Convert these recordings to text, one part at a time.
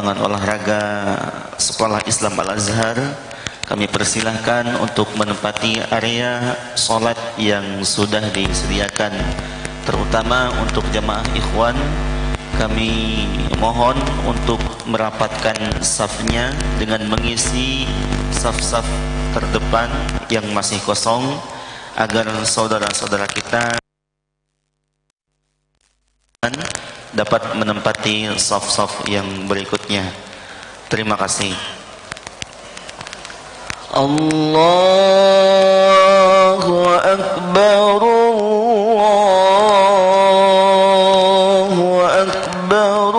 lapangan olahraga Sekolah Islam Al-Azhar, kami persilahkan untuk menempati area sholat yang sudah disediakan. Terutama untuk jamaah ikhwan, kami mohon untuk merapatkan safnya dengan mengisi saf-saf terdepan yang masih kosong, agar saudara-saudara kita dapat menempati saf-saf yang berikutnya. Terima kasih. Allahu Akbar, Allahu Akbar,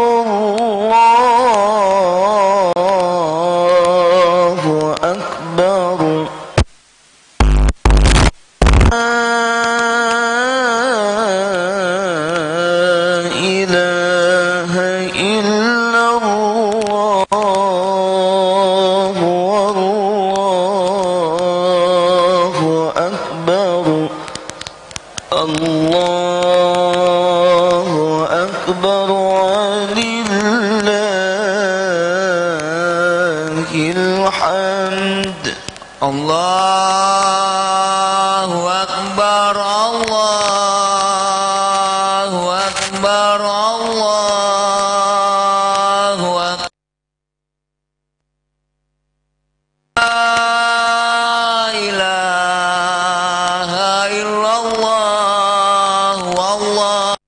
Allahu Akbar. Allahu Akbar, Allahu Akbar, Allahu Akbar. La ilaha illallah, wallah.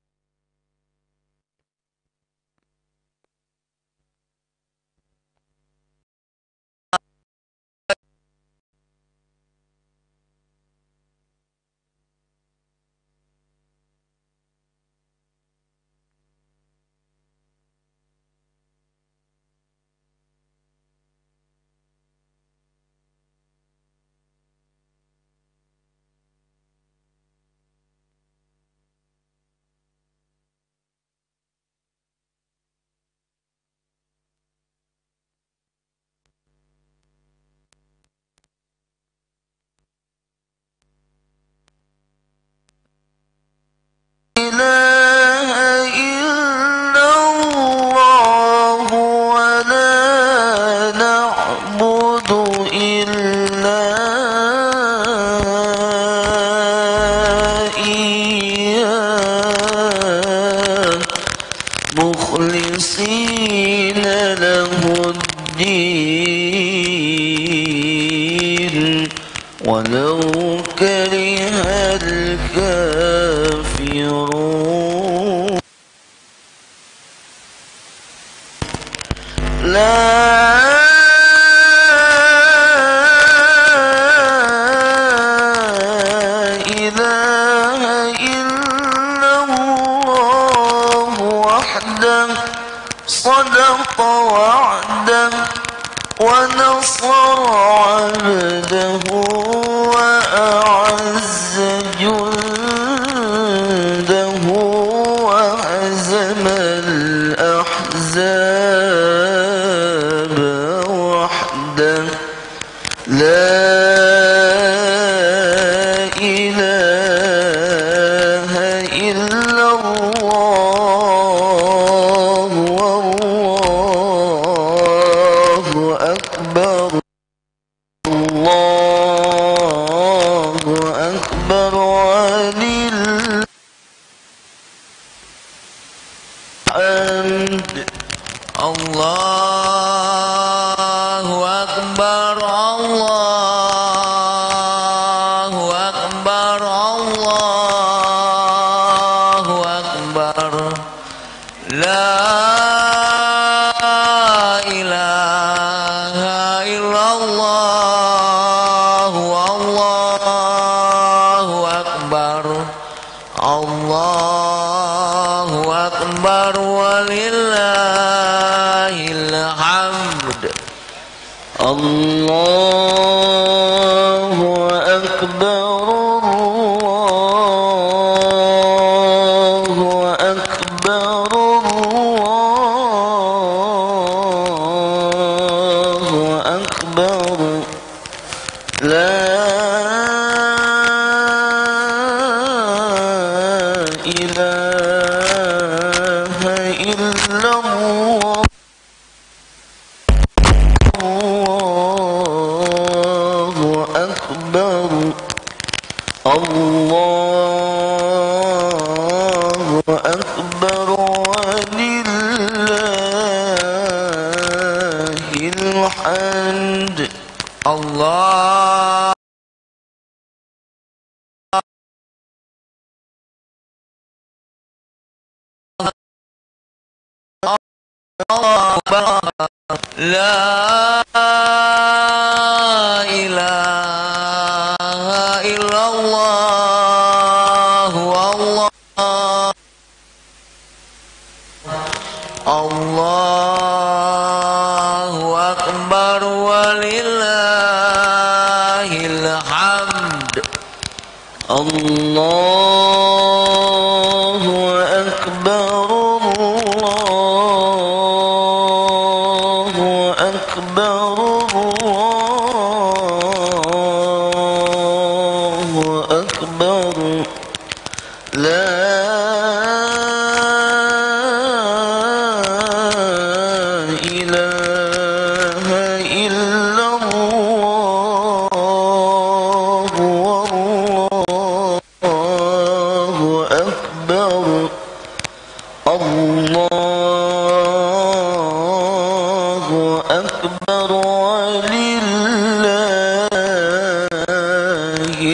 ولو كره الكافرون. لا إله إلا الله وحده صدق وعده ونصر عبده وأعز جنده وهزم الأحزاب وحده. لا إله إلا الله والله أكبر. الله أكبر ولله الحمد. الله أكبر، الله أكبر، الله أكبر. لا إله إلا الله والله أكبر. الله أكبر ولله الحمد. الله أكبر، الله أكبر، الله أكبر. لا إله إلا الله. الحمد الله لا إله إلا الله والله الله أكبر ولله الحمد الله أكبر الله أكبر الله أكبر لا إله إلا الله والله أكبر الله أكبر ولله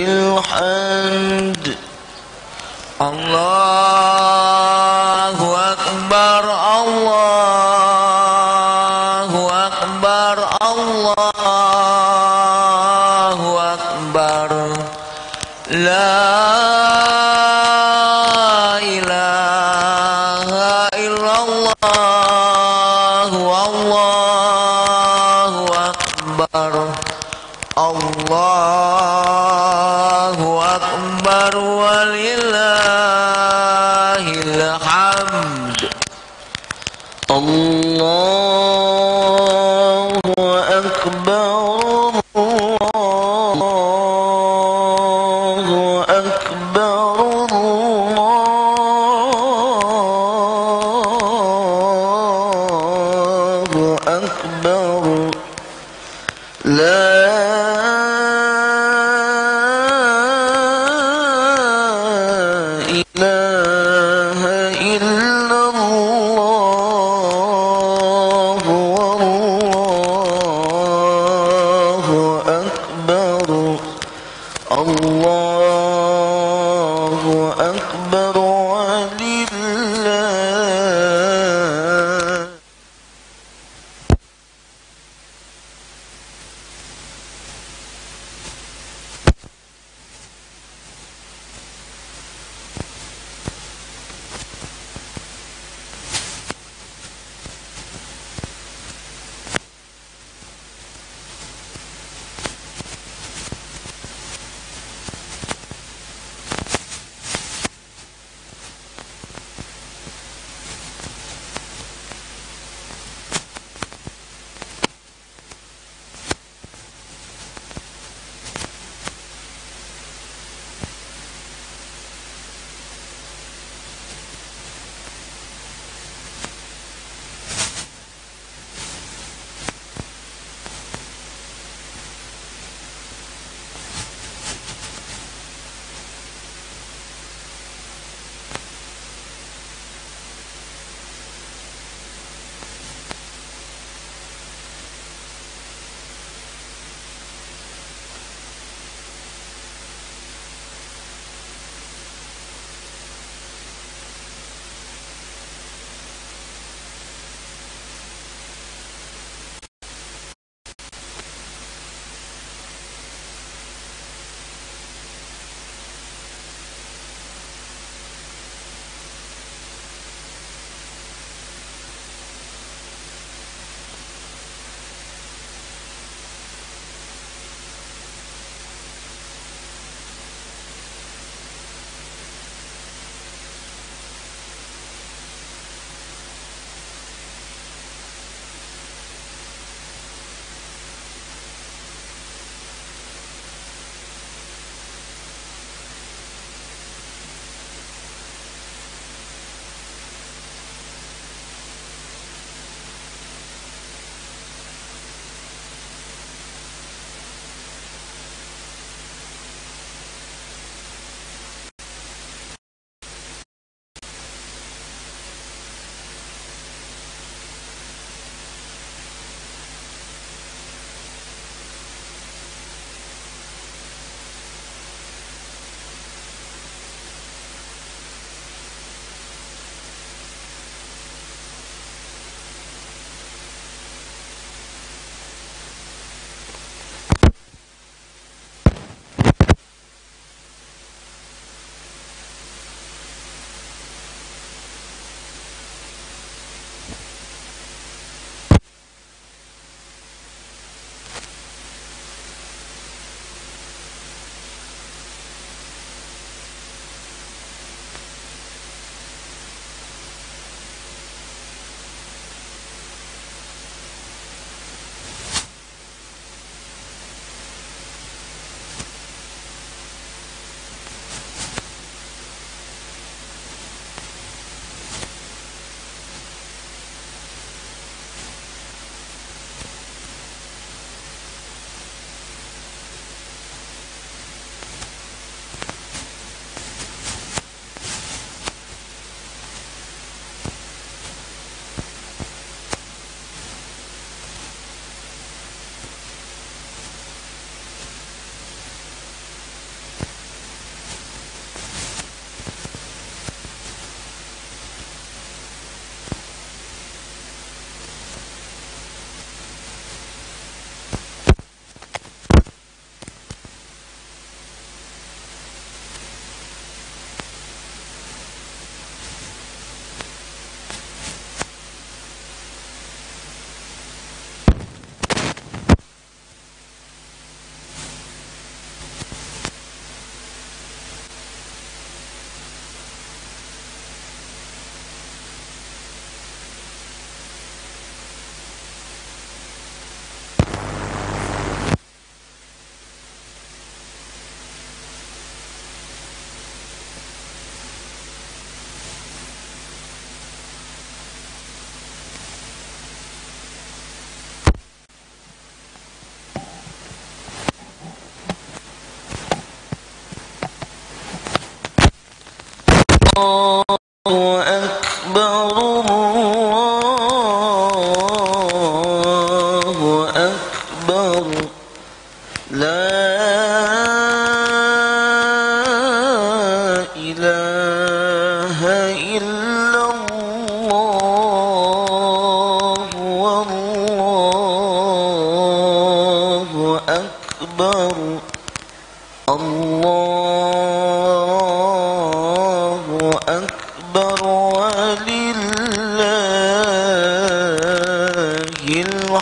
الحمد الله أكبر الله أكبر الله أكبر لا إله إلا الله والله أكبر الله أكبر ولله الحمد الله أكبر الله أكبر الله أكبر لا إله إلا الله والله أكبر الله أكبر ولله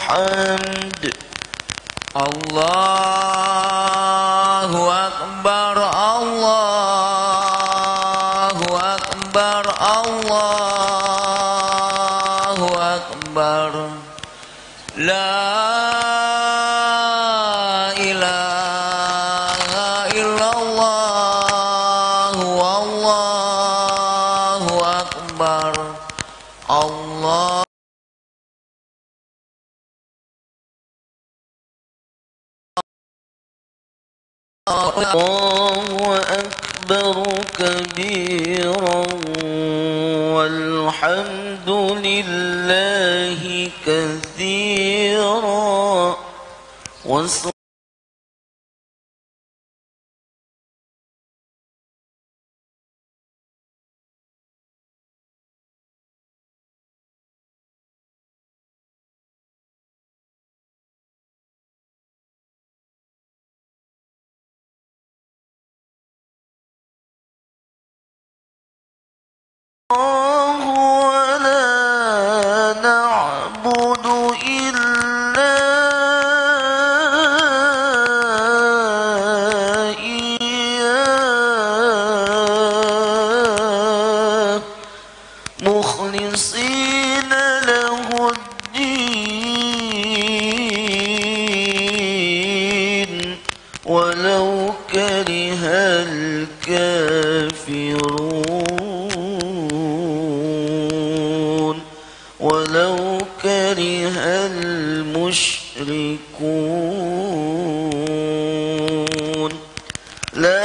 الحمد الله أكبر الله أكبر الله أكبر لا إله إلا الله والله أكبر الله أكبر كبيرا والحمد لله كثيرا ولا نعبد إلا إياه مخلصين له الدين ولو كره الكافرون ولو كره المشركون لا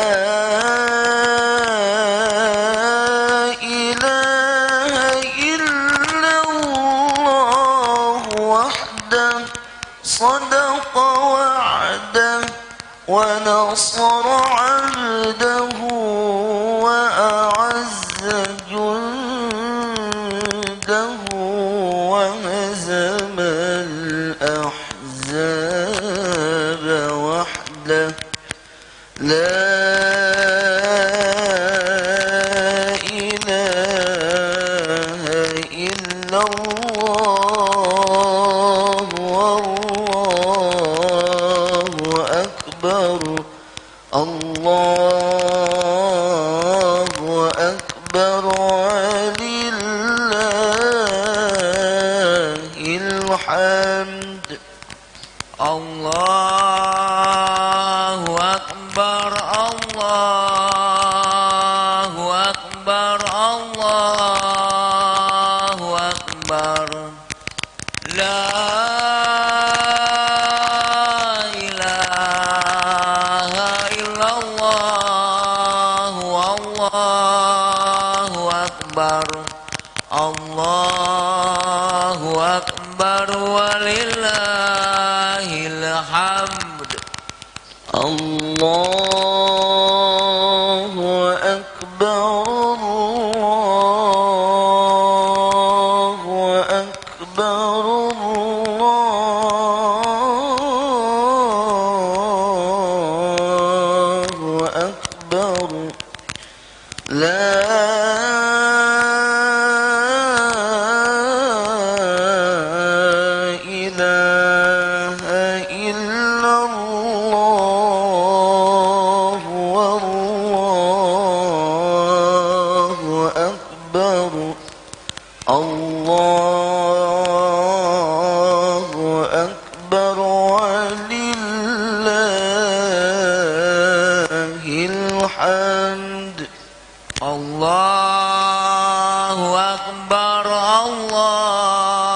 إله إلا الله وحده صدق وعده ونصر عبده وأعز جنده وهزم الأحزاب وحده لا إله إلا الله والله أكبر الله أكبر ولله الحمد الله أكبر الله أكبر الله أكبر لا إله إلا الله والله أكبر الله أكبر ولله الحمد الله أكبر الله أكبر الله أكبر لا إله إلا الله والله أكبر الله أكبر ولله الحمد الله أكبر الله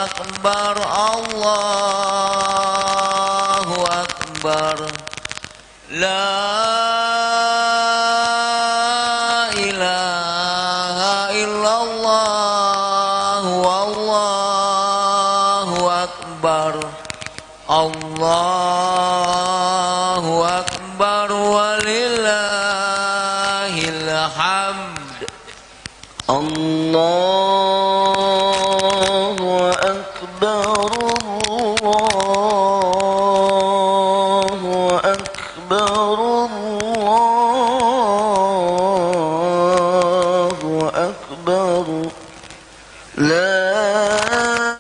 أكبر الله أكبر لا إله إلا الله والله أكبر الله أكبر ولله الحمد الله أكبر الله أكبر الله أكبر لا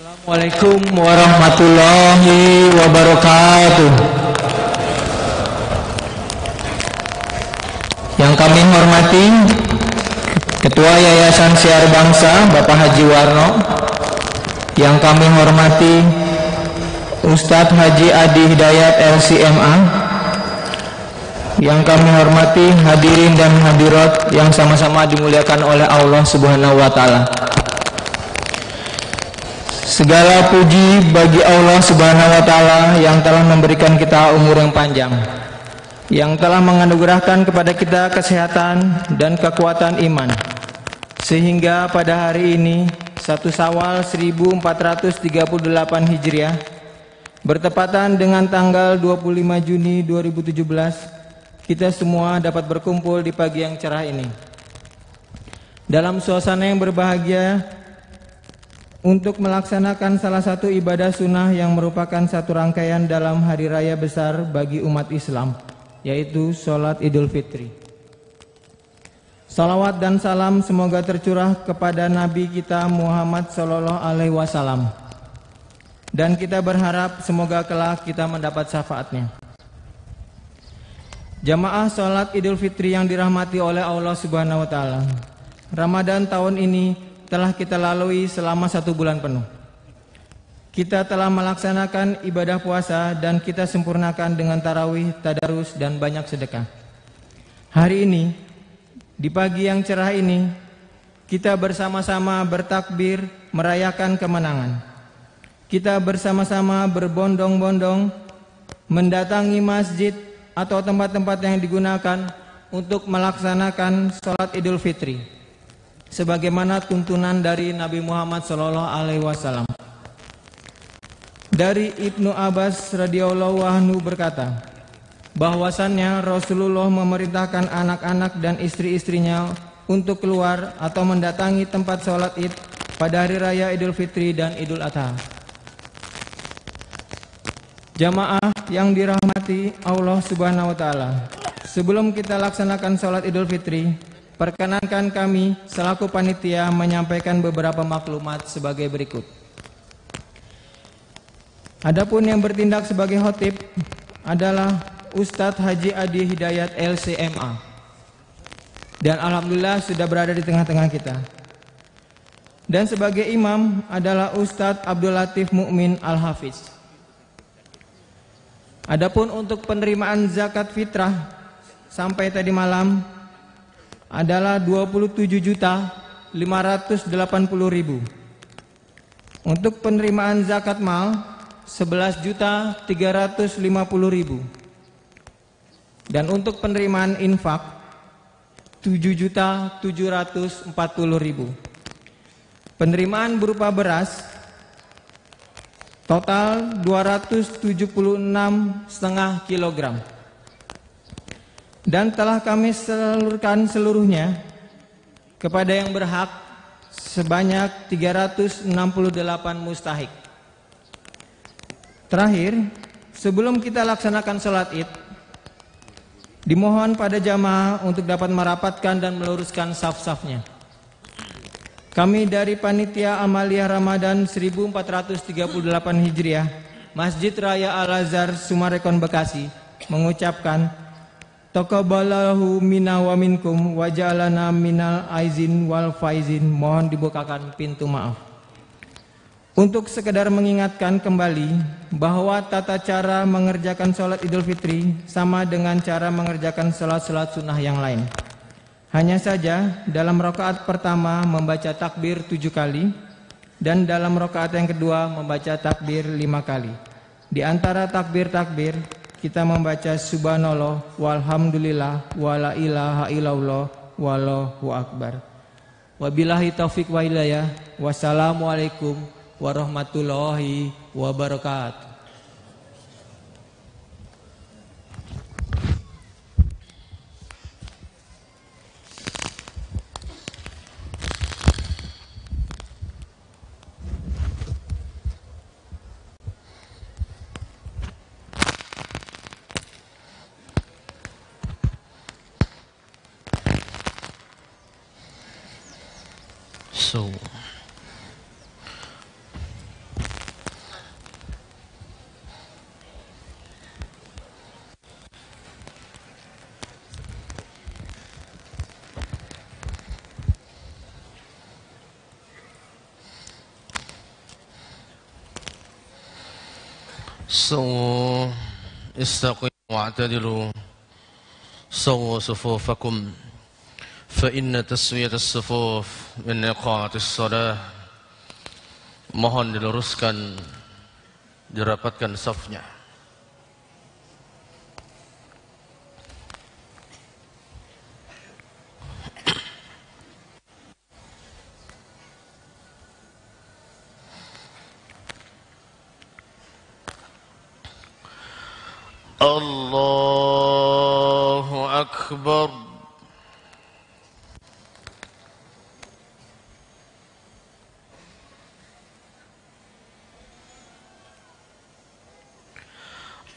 Assalamualaikum warahmatullahi wabarakatuh. Yang kami hormati Ketua Yayasan Syiar Bangsa Bapak Haji Warno, yang kami hormati Ustadz Haji Adi Hidayat LCMA, yang kami hormati hadirin dan hadirat yang sama-sama dimuliakan oleh Allah Subhanahu wa taala. Segala puji bagi Allah Subhanahu wa taala yang telah memberikan kita umur yang panjang, yang telah menganugerahkan kepada kita kesehatan dan kekuatan iman, sehingga pada hari ini 1 Syawal 1438 Hijriah bertepatan dengan tanggal 25 Juni 2017, kita semua dapat berkumpul di pagi yang cerah ini dalam suasana yang berbahagia untuk melaksanakan salah satu ibadah sunnah yang merupakan satu rangkaian dalam hari raya besar bagi umat Islam, yaitu sholat Idul Fitri. Salawat dan salam semoga tercurah kepada Nabi kita Muhammad Sallallahu Alaihi Wasallam, dan kita berharap semoga kelak kita mendapat syafaatnya. Jamaah sholat Idul Fitri yang dirahmati oleh Allah Subhanahu Wa Taala, Ramadan tahun ini telah kita lalui selama 1 bulan penuh. Kita telah melaksanakan ibadah puasa dan kita sempurnakan dengan tarawih, tadarus, dan banyak sedekah. Hari ini, di pagi yang cerah ini, kita bersama-sama bertakbir merayakan kemenangan. Kita bersama-sama berbondong-bondong mendatangi masjid atau tempat-tempat yang digunakan untuk melaksanakan sholat Idul Fitri, sebagaimana tuntunan dari Nabi Muhammad Sallallahu Alaihi Wasallam. Dari Ibnu Abbas radhiyallahu anhu berkata, bahwasannya Rasulullah memerintahkan anak-anak dan istri-istrinya untuk keluar atau mendatangi tempat sholat Id pada hari raya Idul Fitri dan Idul Adha. Jamaah yang dirahmati Allah Subhanahu wa taala, sebelum kita laksanakan sholat Idul Fitri, perkenankan kami selaku panitia menyampaikan beberapa maklumat sebagai berikut. Adapun yang bertindak sebagai khotib adalah Ustadz Haji Adi Hidayat LCMA, dan alhamdulillah sudah berada di tengah-tengah kita. Dan sebagai imam adalah Ustadz Abdul Latif Mukmin Al-Hafiz. Adapun untuk penerimaan zakat fitrah sampai tadi malam adalah 27.580.000. Untuk penerimaan zakat mal 11.350.000. Dan untuk penerimaan infak 7.740.000. Penerimaan berupa beras total 276,5 kg. Dan telah kami salurkan seluruhnya kepada yang berhak sebanyak 368 mustahik. Terakhir, sebelum kita laksanakan sholat Id, dimohon pada jamaah untuk dapat merapatkan dan meluruskan saf-safnya. Kami dari Panitia Amaliyah Ramadan 1438 Hijriah, Masjid Raya Al-Azhar Sumarekon Bekasi, mengucapkan taqabbalallahu minna wa minkum wa ja'alana minal aizin wal faizin. Mohon dibukakan pintu maaf. Untuk sekedar mengingatkan kembali bahwa tata cara mengerjakan sholat Idul Fitri sama dengan cara mengerjakan sholat-sholat sunnah yang lain. Hanya saja dalam rakaat pertama membaca takbir 7 kali, dan dalam rakaat yang kedua membaca takbir 5 kali. Di antara takbir-takbir kita membaca subhanallah walhamdulillah wala ilaha illallah wallahu akbar. Wabillahi taufik wa hidayah. Wassalamualaikum warahmatullahi wabarakatuh. So سووا استقيموا واعتدلوا سووا صفوفكم فإن تسوية الصفوف من إقامة الصلاة. Mohon diluruskan, dirapatkan safnya. Allahu Akbar.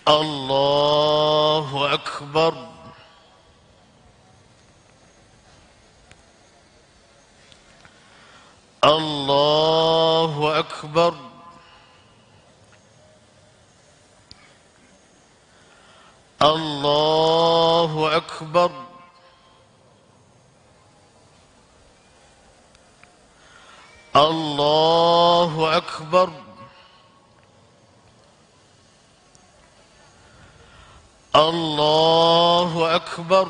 Allahu Akbar. Allahu Akbar. Allahu Akbar. Allahu Akbar. Allahu Akbar.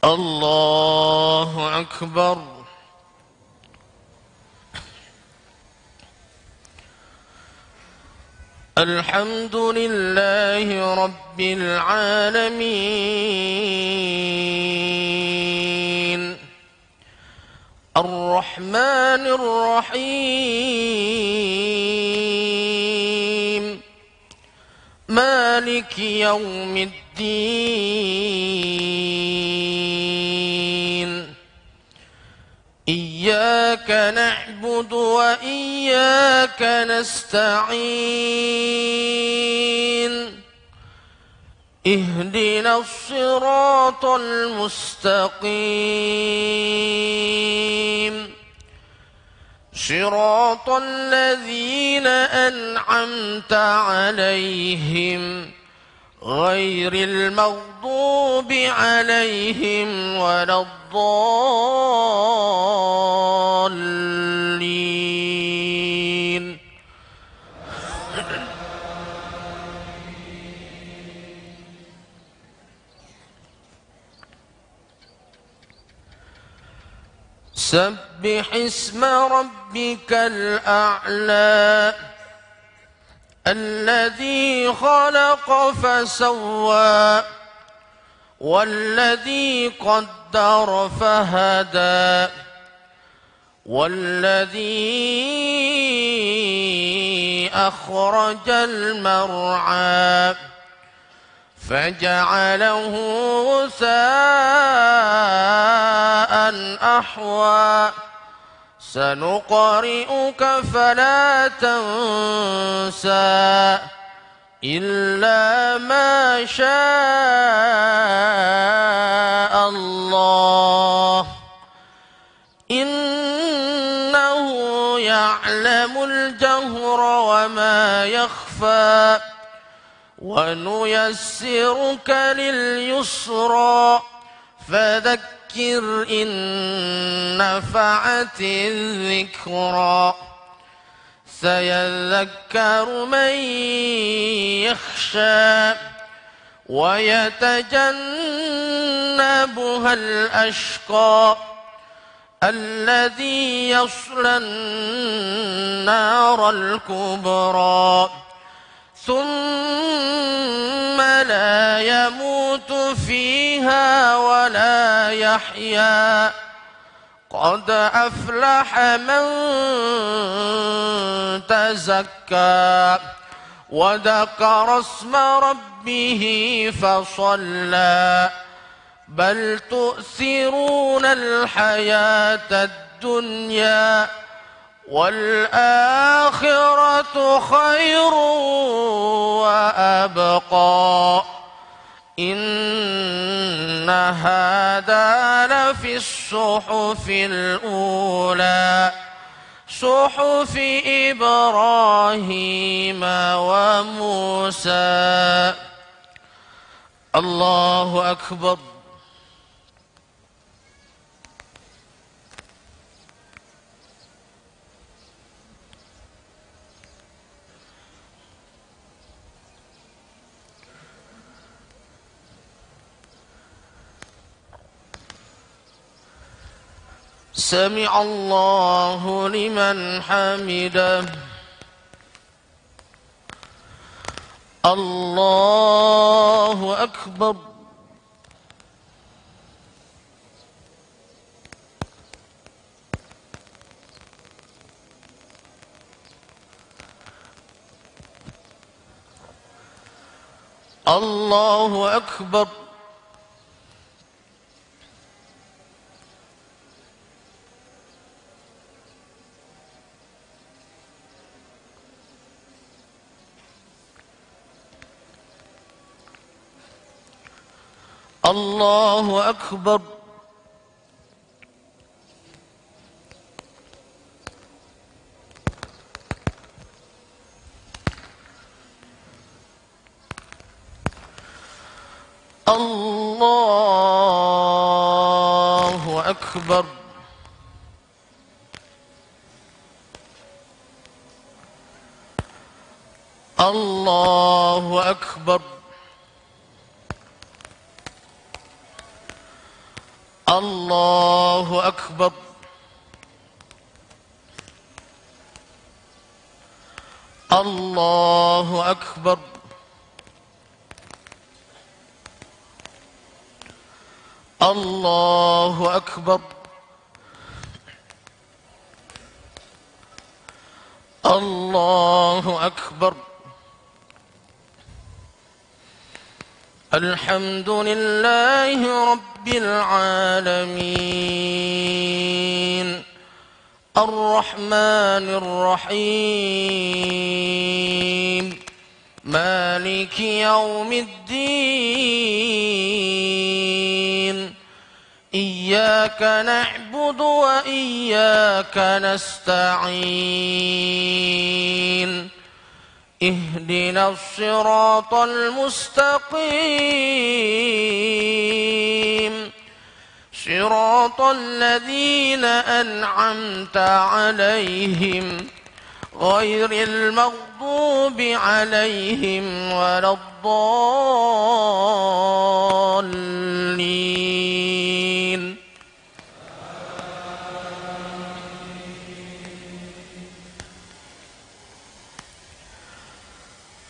Allahu Akbar. Alhamdulillahi Rabbil Alamin. Ar-Rahmanir Rahim. Maliki Yawmiddin. إياك نعبد وإياك نستعين. اهدنا الصراط المستقيم. صراط الذين أنعمت عليهم غير المغضوب عليهم ولا الضالين. سبح اسم ربك الأعلى الذي خلق فسوى والذي قدر فهدى والذي أخرج المرعى فجعله غثاء أحوى. سنقرئك فلا تنسى إلا ما شاء الله إنه يعلم الجهر وما يخفى. ونيسرك لليسرى فذكر إن نفعت الذكرى. سيذكر من يخشى ويتجنبها الأشقى الذي يصلى النار الكبرى ثم لا يموت فيها ولا يحيا. قد أفلح من تزكى وذكر اسم ربه فصلى. بل تؤثرون الحياة الدنيا والآخرة خير وأبقى. إن هذا لفي الصحف الأولى صحف إبراهيم وموسى. الله أكبر. سمع الله لمن حمده الله أكبر الله أكبر الله أكبر الله أكبر الله أكبر الله أكبر الله أكبر الله أكبر الله أكبر الحمد لله رب العالمين الرحمن الرحيم مالك يوم الدين إياك نعبد وإياك نستعين اهدنا الصراط المستقيم صراط الذين أنعمت عليهم غير المغضوب عليهم ولا الضالين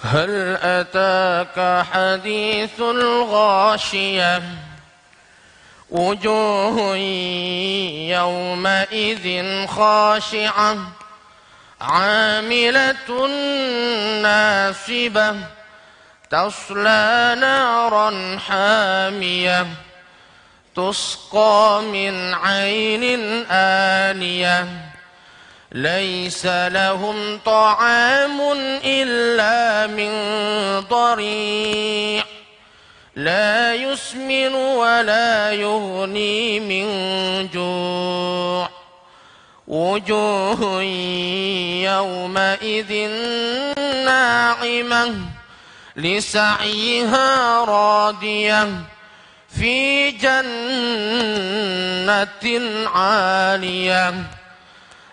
هل أتاك حديث الغاشية وجوه يومئذ خاشعة عاملة ناصبة تصلى نارا حامية تسقى من عين آنية ليس لهم طعام إلا من ضريع لا يسمن ولا يغني من جوع وجوه يومئذ ناعمة لسعيها راضية في جنة عالية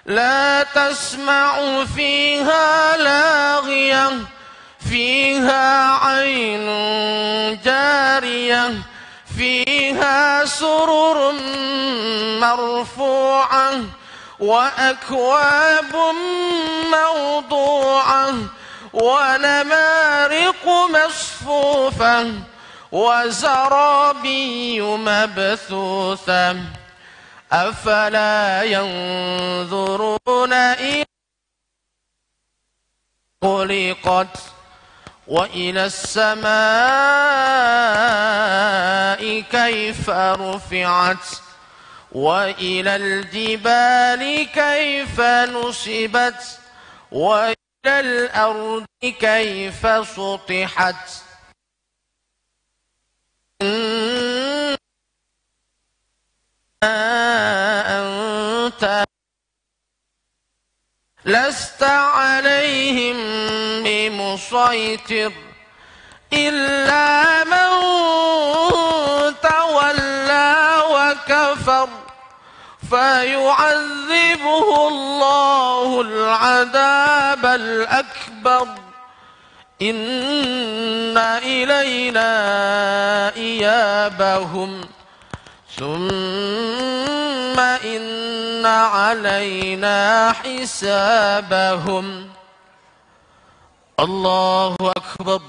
لا تسمع فيها لاغية فيها عين جارية فيها سرر مرفوعة وأكواب موضوعة ونمارق مصفوفة وزرابي مبثوثة أفلا ينظرون إلى خلقت وإلى السماء كيف رفعت وإلى الجبال كيف نصبت وإلى الأرض كيف سطحت أنت لست عليهم بمسيطر إلا من تولى وكفر فيعذبه الله العذاب الأكبر إن إلينا إيابهم ثم ثم إن علينا حسابهم الله أكبر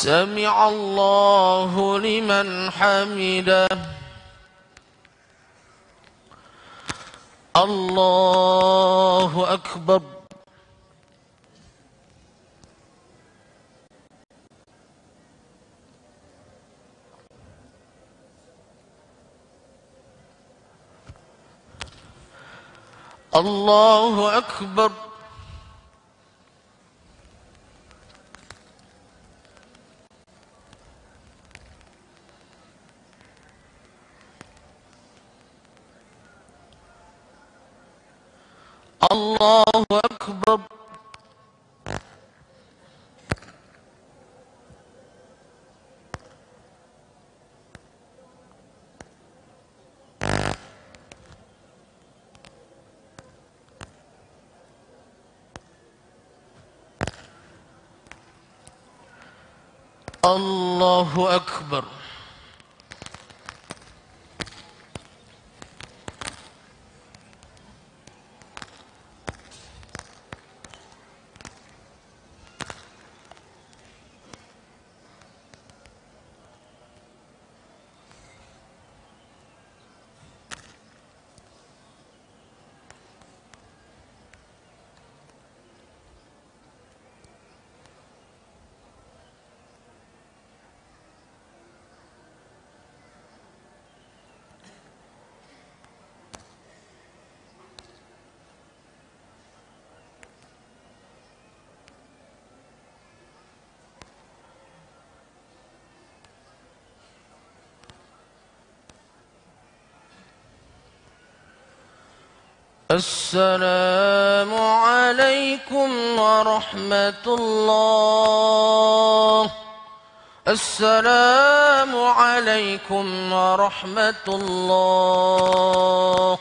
سمع الله لمن حمده الله أكبر الله أكبر الله أكبر الله أكبر السلام عليكم ورحمة الله السلام عليكم ورحمة الله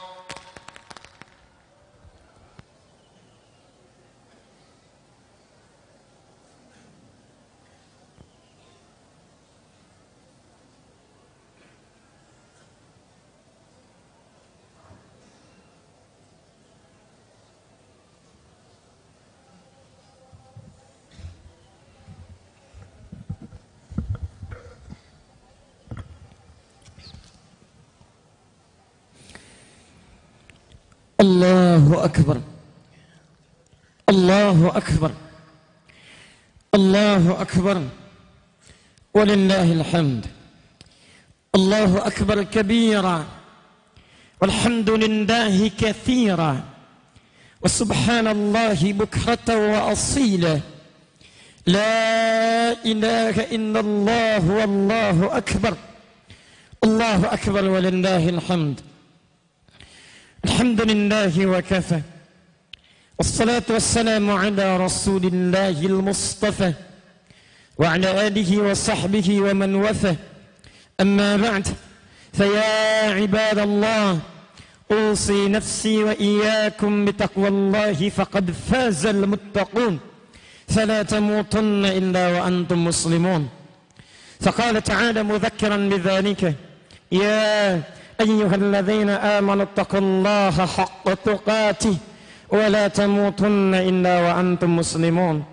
الله أكبر الله أكبر الله أكبر ولله الحمد الله أكبر كبيرا والحمد لله كثيرا وسبحان الله بكرة وأصيلا لا إله إلا الله والله أكبر الله أكبر ولله الحمد الحمد لله وكفى والصلاة والسلام على رسول الله المصطفى وعلى آله وصحبه ومن وفى أما بعد فيا عباد الله أوصي نفسي وإياكم بتقوى الله فقد فاز المتقون فلا تموتن إلا وأنتم مسلمون فقال تعالى مذكرا بذلك يا أيها الذين آمنوا اتقوا الله حق تقاته ولا تموتن إلا وأنتم مسلمون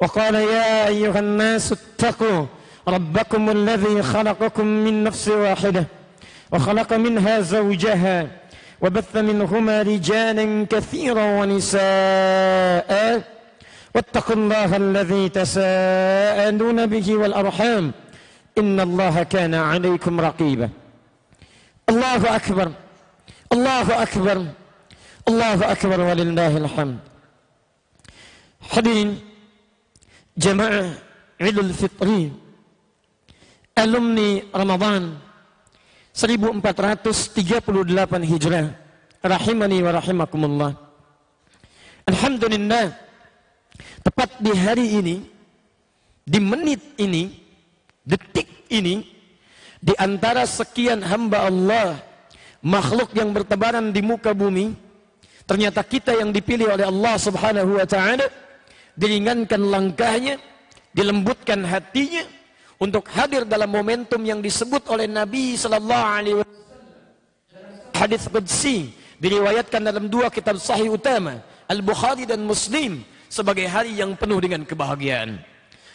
وقال يا أيها الناس اتقوا ربكم الذي خلقكم من نفس واحدة وخلق منها زوجها وبث منهما رجالا كثيرا ونساء واتقوا الله الذي تساءلون به والأرحام إن الله كان عليكم رقيبا الله أكبر الله أكبر الله أكبر ولله الحمد. Hadirin jamaah Idul Fitri alumni Ramadan 1438 Hijrah rahimani wa rahimakumullah. Alhamdulillah, tepat di hari ini, di menit ini, detik ini Di antara sekian hamba Allah, makhluk yang bertebaran di muka bumi, ternyata kita yang dipilih oleh Allah Subhanahu wa taala, diringankan langkahnya, dilembutkan hatinya untuk hadir dalam momentum yang disebut oleh Nabi sallallahu alaihi wasallam. Hadis qudsi diriwayatkan dalam dua kitab sahih utama, Al-Bukhari dan Muslim, sebagai hari yang penuh dengan kebahagiaan.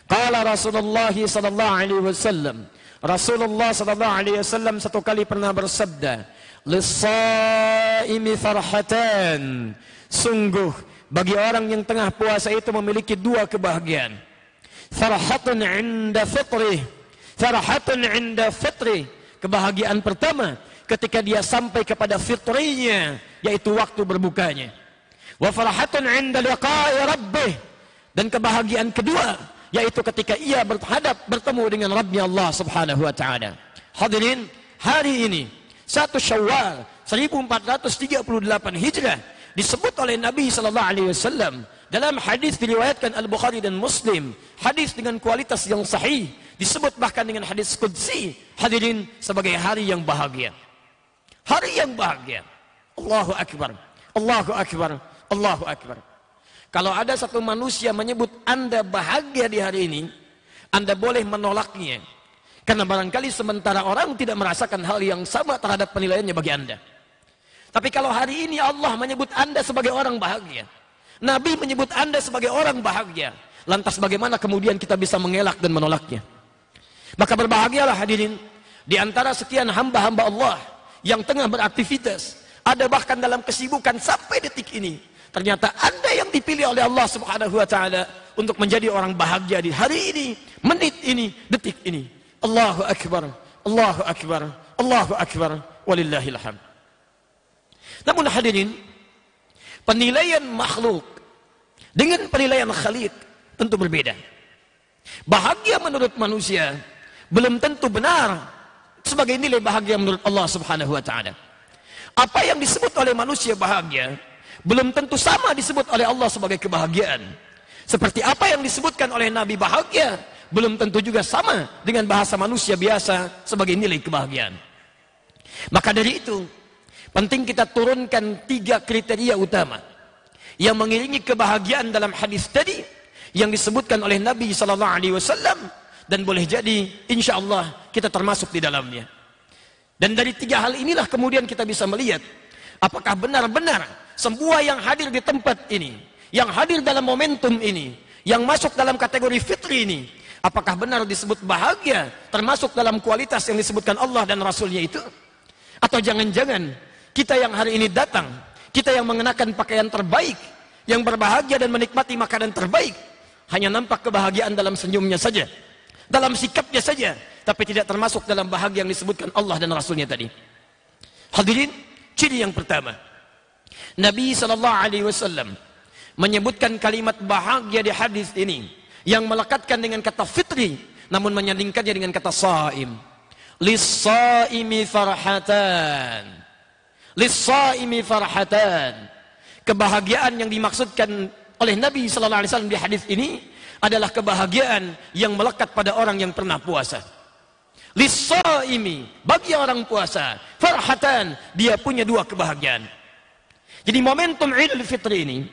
Qala Rasulullah sallallahu alaihi wasallam, Rasulullah sallallahu alaihi wasallam satu kali pernah bersabda, "Lis-shaimi farhatan." Sungguh bagi orang yang tengah puasa itu memiliki dua kebahagiaan. Farhatun 'inda fitrih. Farhatun 'inda fitrih. Kebahagiaan pertama ketika dia sampai kepada fitrinya, yaitu waktu berbukanya. Wa farhatun 'inda liqa'i rabbih. Dan kebahagiaan kedua yaitu ketika ia bertemu dengan Rabbnya Allah Subhanahu wa taala. Hadirin, hari ini 1 Syawal 1438 Hijrah disebut oleh Nabi sallallahu alaihi wasallam dalam hadis diriwayatkan Al-Bukhari dan Muslim, hadis dengan kualitas yang sahih, disebut bahkan dengan hadis qudsi, hadirin, sebagai hari yang bahagia. Hari yang bahagia. Allahu akbar. Allahu akbar. Allahu akbar. Kalau ada satu manusia menyebut Anda bahagia di hari ini, Anda boleh menolaknya. Karena barangkali sementara orang tidak merasakan hal yang sama terhadap penilaiannya bagi Anda. Tapi kalau hari ini Allah menyebut Anda sebagai orang bahagia, Nabi menyebut Anda sebagai orang bahagia, lantas bagaimana kemudian kita bisa mengelak dan menolaknya? Maka berbahagialah hadirin, di antara sekian hamba-hamba Allah yang tengah beraktivitas, ada bahkan dalam kesibukan sampai detik ini, ternyata Anda yang dipilih oleh Allah Subhanahu wa taala untuk menjadi orang bahagia di hari ini, menit ini, detik ini. Allahu akbar. Allahu akbar. Allahu akbar. Walillahil hamd. Namun hadirin, penilaian makhluk dengan penilaian Khaliq tentu berbeda. Bahagia menurut manusia belum tentu benar sebagai nilai bahagia menurut Allah Subhanahu wa taala. Apa yang disebut oleh manusia bahagia belum tentu sama disebut oleh Allah sebagai kebahagiaan. Seperti apa yang disebutkan oleh Nabi bahagia belum tentu juga sama dengan bahasa manusia biasa sebagai nilai kebahagiaan. Maka dari itu penting kita turunkan 3 kriteria utama yang mengiringi kebahagiaan dalam hadis tadi yang disebutkan oleh Nabi sallallahu alaihi wasallam, dan boleh jadi insyaallah kita termasuk di dalamnya. Dan dari 3 hal inilah kemudian kita bisa melihat apakah benar-benar semua yang hadir di tempat ini, yang hadir dalam momentum ini, yang masuk dalam kategori fitri ini, apakah benar disebut bahagia termasuk dalam kualitas yang disebutkan Allah dan Rasulnya itu? Atau jangan-jangan kita yang hari ini datang, kita yang mengenakan pakaian terbaik, yang berbahagia dan menikmati makanan terbaik, hanya nampak kebahagiaan dalam senyumnya saja, dalam sikapnya saja, tapi tidak termasuk dalam bahagia yang disebutkan Allah dan Rasulnya tadi. Hadirin, ciri yang pertama, Nabi SAW menyebutkan kalimat bahagia di hadis ini yang melekatkan dengan kata fitri, namun menyandingkannya dengan kata saim. Lis-saimi farhatan. Lis-saimi farhatan. Kebahagiaan yang dimaksudkan oleh Nabi sallallahu alaihi wasallam di hadis ini adalah kebahagiaan yang melekat pada orang yang pernah puasa. Lis-saimi, bagi orang puasa, farhatan, dia punya 2 kebahagiaan. Jadi momentum Idul Fitri ini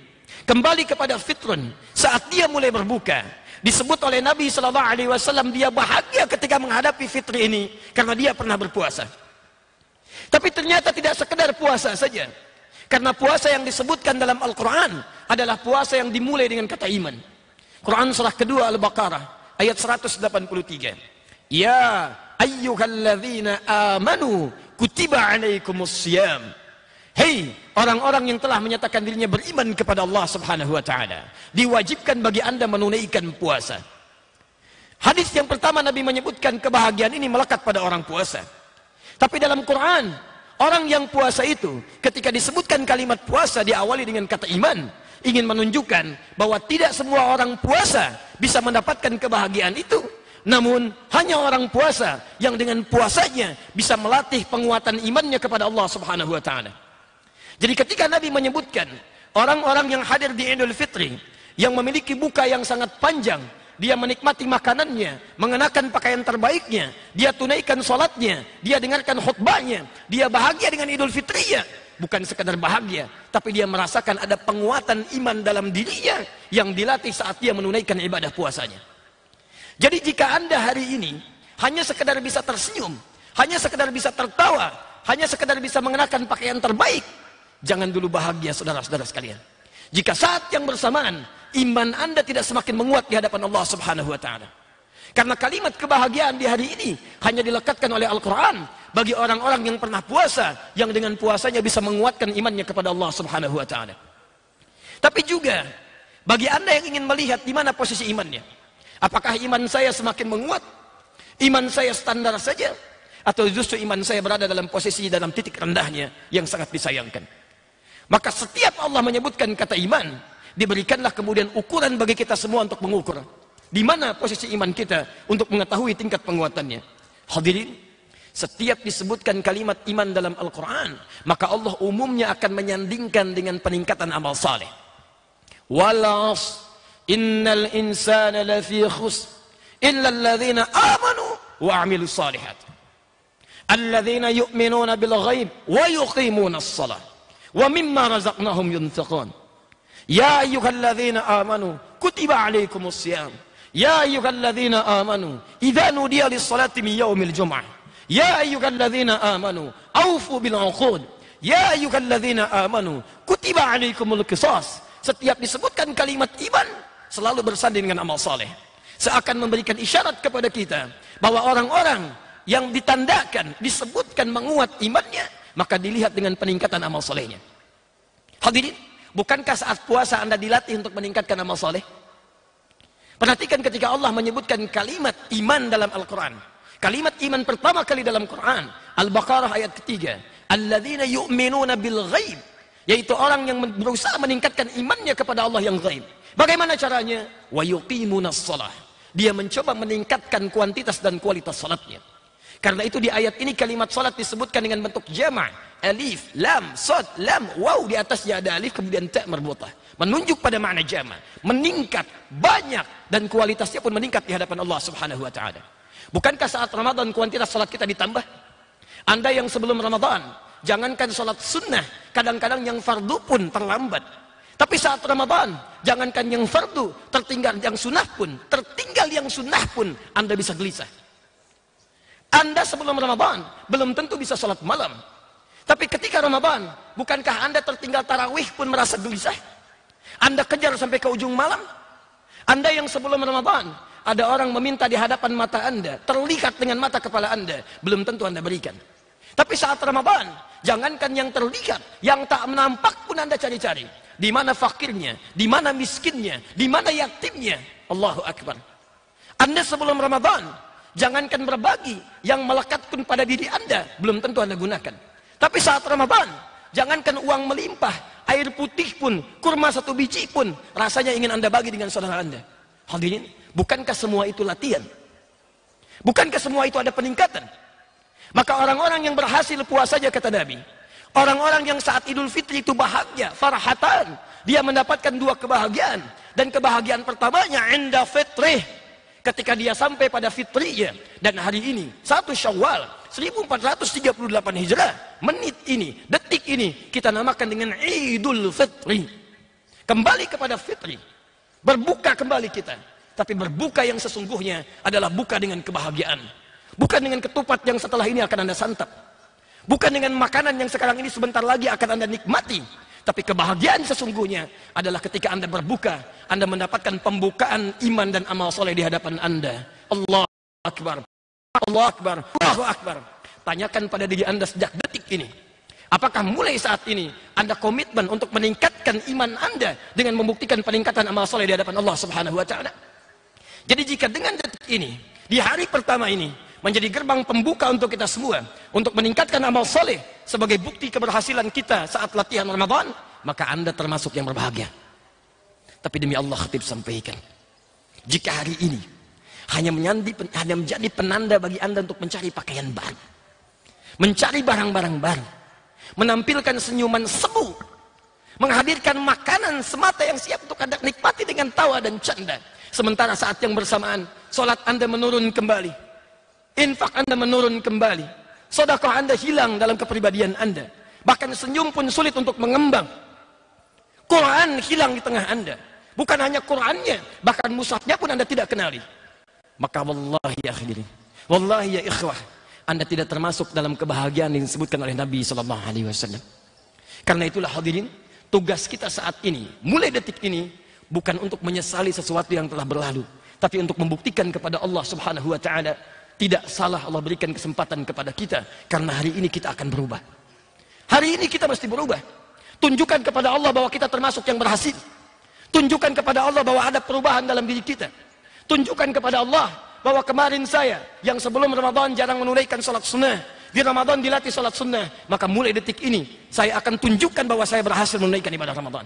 kembali kepada fitrun, saat dia mulai berbuka. Disebut oleh Nabi sallallahu alaihi wasallam dia bahagia ketika menghadapi fitri ini karena dia pernah berpuasa. Tapi ternyata tidak sekedar puasa saja. Karena puasa yang disebutkan dalam Al-Quran adalah puasa yang dimulai dengan kata iman. Quran surah kedua Al-Baqarah ayat 183. Ya ayyuhalladzina amanu kutiba alaikumussyam. Hei orang-orang yang telah menyatakan dirinya beriman kepada Allah Subhanahu wa taala, diwajibkan bagi Anda menunaikan puasa. Hadis yang pertama Nabi menyebutkan kebahagiaan ini melekat pada orang puasa. Tapi dalam Quran, orang yang puasa itu ketika disebutkan kalimat puasa diawali dengan kata iman, ingin menunjukkan bahwa tidak semua orang puasa bisa mendapatkan kebahagiaan itu. Namun hanya orang puasa yang dengan puasanya bisa melatih penguatan imannya kepada Allah Subhanahu wa taala. Jadi ketika Nabi menyebutkan orang-orang yang hadir di Idul Fitri yang memiliki buka yang sangat panjang dia menikmati makanannya, mengenakan pakaian terbaiknya, dia tunaikan sholatnya, dia dengarkan khutbahnya, dia bahagia dengan Idul Fitrinya. Bukan sekadar bahagia, tapi dia merasakan ada penguatan iman dalam dirinya yang dilatih saat dia menunaikan ibadah puasanya. Jadi jika Anda hari ini hanya sekedar bisa tersenyum, hanya sekedar bisa tertawa, hanya sekedar bisa mengenakan pakaian terbaik, jangan dulu bahagia saudara-saudara sekalian. Jika saat yang bersamaan iman Anda tidak semakin menguat di hadapan Allah Subhanahu wa taala. Karena kalimat kebahagiaan di hari ini hanya dilekatkan oleh Al-Qur'an bagi orang-orang yang pernah puasa, yang dengan puasanya bisa menguatkan imannya kepada Allah Subhanahu wa taala. Tapi juga bagi Anda yang ingin melihat di mana posisi imannya. Apakah iman saya semakin menguat? Iman saya standar saja? Atau justru iman saya berada dalam posisi dalam titik rendahnya yang sangat disayangkan? Maka setiap Allah menyebutkan kata iman, diberikanlah kemudian ukuran bagi kita semua untuk mengukur di mana posisi iman kita untuk mengetahui tingkat penguatannya. Hadirin, setiap disebutkan kalimat iman dalam Al-Quran, maka Allah umumnya akan menyandingkan dengan peningkatan amal saleh. Wal 'ashr innal insana lafi khusr illa alladhina amanu wa 'amilus shalihat. Alladhina yu'minuna bil ghaib wa yuqimuna as-shalah wa mimma razaqnahum yunfiqun. Ya ayyuhalladzina amanu kutiba 'alaikumus shiyam. Ya ayyuhalladzina amanu idza nudiya lis-salati min yaumil jum'ah. Ya ayyuhalladzina amanu aufu bil 'uqud. Ya ayyuhalladzina amanu kutiba 'alaikumul qisas. Setiap disebutkan kalimat iman selalu bersanding dengan amal saleh. Seakan memberikan isyarat kepada kita bahwa orang-orang yang ditandakan disebutkan menguat imannya, maka dilihat dengan peningkatan amal salehnya. Hadirin, bukankah saat puasa Anda dilatih untuk meningkatkan amal saleh? Perhatikan ketika Allah menyebutkan kalimat iman dalam Al-Quran. Kalimat iman pertama kali dalam Quran, Al-Baqarah ayat ketiga. Alladzina yu'minuna bil ghaib. Yaitu orang yang berusaha meningkatkan imannya kepada Allah yang ghaib. Bagaimana caranya? Wa yuqimunas shalah. Dia mencoba meningkatkan kuantitas dan kualitas salatnya. Karena itu di ayat ini kalimat salat disebutkan dengan bentuk jama'. Alif, lam, sad, lam, waw. Di atasnya ada alif kemudian ta' marbutah. Menunjuk pada makna jama'. Meningkat, banyak. Dan kualitasnya pun meningkat di hadapan Allah Subhanahu wa ta'ala. Bukankah saat Ramadan kuantitas salat kita ditambah? Anda yang sebelum Ramadan, jangankan salat sunnah, kadang-kadang yang fardu pun terlambat. Tapi saat Ramadan, jangankan yang fardu, tertinggal yang sunnah pun, tertinggal yang sunnah pun, Anda bisa gelisah. Anda sebelum Ramadan, belum tentu bisa salat malam. Tapi ketika Ramadan, bukankah Anda tertinggal tarawih pun merasa gelisah? Anda kejar sampai ke ujung malam? Anda yang sebelum Ramadan, ada orang meminta di hadapan mata Anda, terlihat dengan mata kepala Anda, belum tentu Anda berikan. Tapi saat Ramadan, jangankan yang terlihat, yang tak nampak pun Anda cari-cari. Di mana fakirnya, di mana miskinnya, di mana yatimnya. Allahu Akbar. Anda sebelum Ramadan, jangankan berbagi, yang melekat pun pada diri Anda, belum tentu Anda gunakan. Tapi saat Ramadan, jangankan uang melimpah, air putih pun, kurma satu biji pun, rasanya ingin Anda bagi dengan saudara Anda. Hadirin, bukankah semua itu latihan? Bukankah semua itu ada peningkatan? Maka orang-orang yang berhasil puasanya, kata Nabi, orang-orang yang saat Idul Fitri itu bahagia, farahatan, dia mendapatkan dua kebahagiaan. Dan kebahagiaan pertamanya, inda fitrih, ketika dia sampai pada fitrinya. Dan hari ini, 1 Syawal 1438 Hijrah, menit ini, detik ini, kita namakan dengan Idul Fitri. Kembali kepada fitri, berbuka kembali kita. Tapi berbuka yang sesungguhnya adalah buka dengan kebahagiaan. Bukan dengan ketupat yang setelah ini akan Anda santap. Bukan dengan makanan yang sekarang ini sebentar lagi akan Anda nikmati. Tapi kebahagiaan sesungguhnya adalah ketika Anda berbuka, Anda mendapatkan pembukaan iman dan amal soleh di hadapan Anda. Allahu Akbar. Allahu Akbar. Allahu Akbar. Tanyakan pada diri Anda sejak detik ini. Apakah mulai saat ini Anda komitmen untuk meningkatkan iman Anda dengan membuktikan peningkatan amal soleh di hadapan Allah Subhanahu wa taala? Jadi jika dengan detik ini, di hari pertama ini menjadi gerbang pembuka untuk kita semua untuk meningkatkan amal soleh sebagai bukti keberhasilan kita saat latihan Ramadan, maka Anda termasuk yang berbahagia. Tapi demi Allah, khatib sampaikan, jika hari ini hanya menjadi penanda bagi Anda untuk mencari pakaian baru, mencari barang-barang baru, menampilkan senyuman semu, menghadirkan makanan semata yang siap untuk Anda nikmati dengan tawa dan canda, Sementara saat yang bersamaan, solat Anda menurun kembali, infak Anda menurun kembali, sedekah Anda hilang dalam kepribadian Anda. Bahkan senyum pun sulit untuk mengembang. Quran hilang di tengah Anda. Bukan hanya Qurannya, bahkan mushafnya pun Anda tidak kenali. Maka wallahi ya hadirin, wallahi ya ikhwah, Anda tidak termasuk dalam kebahagiaan yang disebutkan oleh Nabi SAW. Karena itulah hadirin, tugas kita saat ini, mulai detik ini, bukan untuk menyesali sesuatu yang telah berlalu, tapi untuk membuktikan kepada Allah Subhanahu wa Ta'ala, tidak salah Allah berikan kesempatan kepada kita, karena hari ini kita akan berubah. Hari ini kita mesti berubah. Tunjukkan kepada Allah bahwa kita termasuk yang berhasil. Tunjukkan kepada Allah bahwa ada perubahan dalam diri kita. Tunjukkan kepada Allah bahwa kemarin saya yang sebelum Ramadan jarang menunaikan salat sunnah, di Ramadan dilatih salat sunnah, maka mulai detik ini saya akan tunjukkan bahwa saya berhasil menunaikan ibadah Ramadan.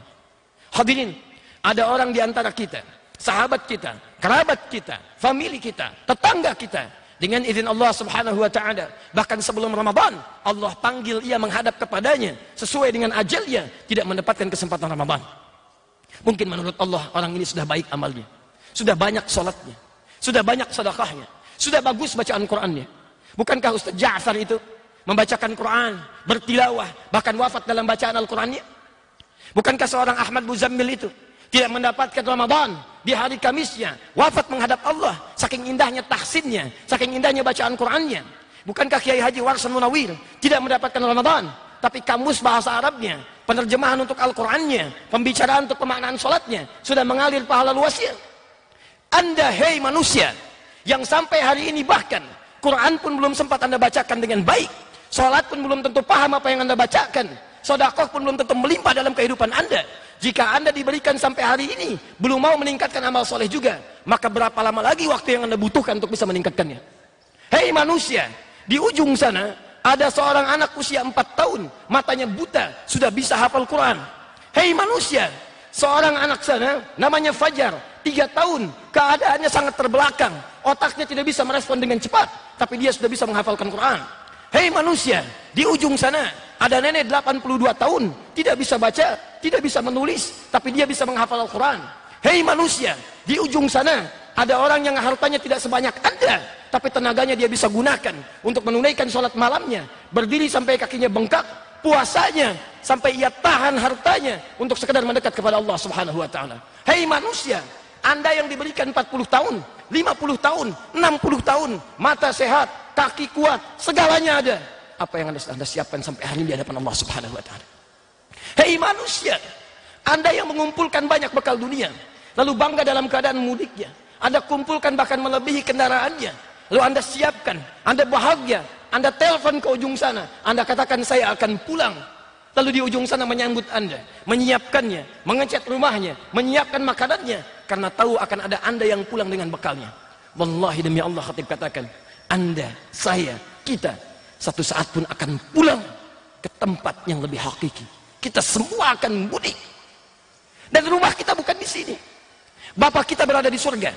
Hadirin, ada orang di antara kita, sahabat kita, kerabat kita, famili kita, tetangga kita, dengan izin Allah Subhanahu wa Ta'ala, bahkan sebelum Ramadan Allah panggil ia menghadap kepadanya sesuai dengan ajalnya, tidak mendapatkan kesempatan Ramadan. Mungkin menurut Allah orang ini sudah baik amalnya, sudah banyak sholatnya, sudah banyak sedekahnya, sudah bagus bacaan Qurannya. Bukankah Ustaz Ja'far itu membacakan Quran, bertilawah, bahkan wafat dalam bacaan Al-Qurannya? Bukankah seorang Ahmad Muzammil itu tidak mendapatkan Ramadan di hari Kamisnya, wafat menghadap Allah, saking indahnya tahsinnya, saking indahnya bacaan Qurannya? Bukankah Kiai Haji Warsan Munawir tidak mendapatkan Ramadan, tapi kamus bahasa Arabnya, penerjemahan untuk Al-Qurannya, pembicaraan untuk pemaknaan sholatnya sudah mengalir pahala luasnya? Anda, hei manusia, yang sampai hari ini bahkan Quran pun belum sempat Anda bacakan dengan baik, sholat pun belum tentu paham apa yang Anda bacakan, sedekah pun belum tentu melimpah dalam kehidupan Anda. Jika Anda diberikan sampai hari ini belum mau meningkatkan amal soleh juga, maka berapa lama lagi waktu yang Anda butuhkan untuk bisa meningkatkannya? Hei manusia, di ujung sana ada seorang anak usia 4 tahun, matanya buta, sudah bisa hafal Quran. Hei manusia, seorang anak sana namanya Fajar, 3 tahun, keadaannya sangat terbelakang, otaknya tidak bisa merespon dengan cepat, tapi dia sudah bisa menghafalkan Quran. Hei manusia, di ujung sana ada nenek 82 tahun, tidak bisa baca, tidak bisa menulis, tapi dia bisa menghafal Al-Quran. Hei manusia, di ujung sana ada orang yang hartanya tidak sebanyak Anda, tapi tenaganya dia bisa gunakan untuk menunaikan sholat malamnya, berdiri sampai kakinya bengkak, puasanya sampai ia tahan hartanya untuk sekedar mendekat kepada Allah Subhanahu wa Ta'ala. Hei manusia, Anda yang diberikan 40 tahun, 50 tahun, 60 tahun, mata sehat, kaki kuat, segalanya ada. Apa yang Anda siapkan sampai hari ini di hadapan Allah Subhanahu wa Ta'ala? Hei manusia, Anda yang mengumpulkan banyak bekal dunia, lalu bangga dalam keadaan mudiknya, Anda kumpulkan bahkan melebihi kendaraannya, lalu Anda siapkan, Anda bahagia, Anda telepon ke ujung sana, Anda katakan saya akan pulang, lalu di ujung sana menyambut Anda, menyiapkannya, mengecat rumahnya, menyiapkan makanannya, karena tahu akan ada Anda yang pulang dengan bekalnya. Wallahi demi Allah, khatib katakan, Anda, saya, kita satu saat pun akan pulang ke tempat yang lebih hakiki. Kita semua akan mudik, dan rumah kita bukan di sini. Bapak kita berada di surga.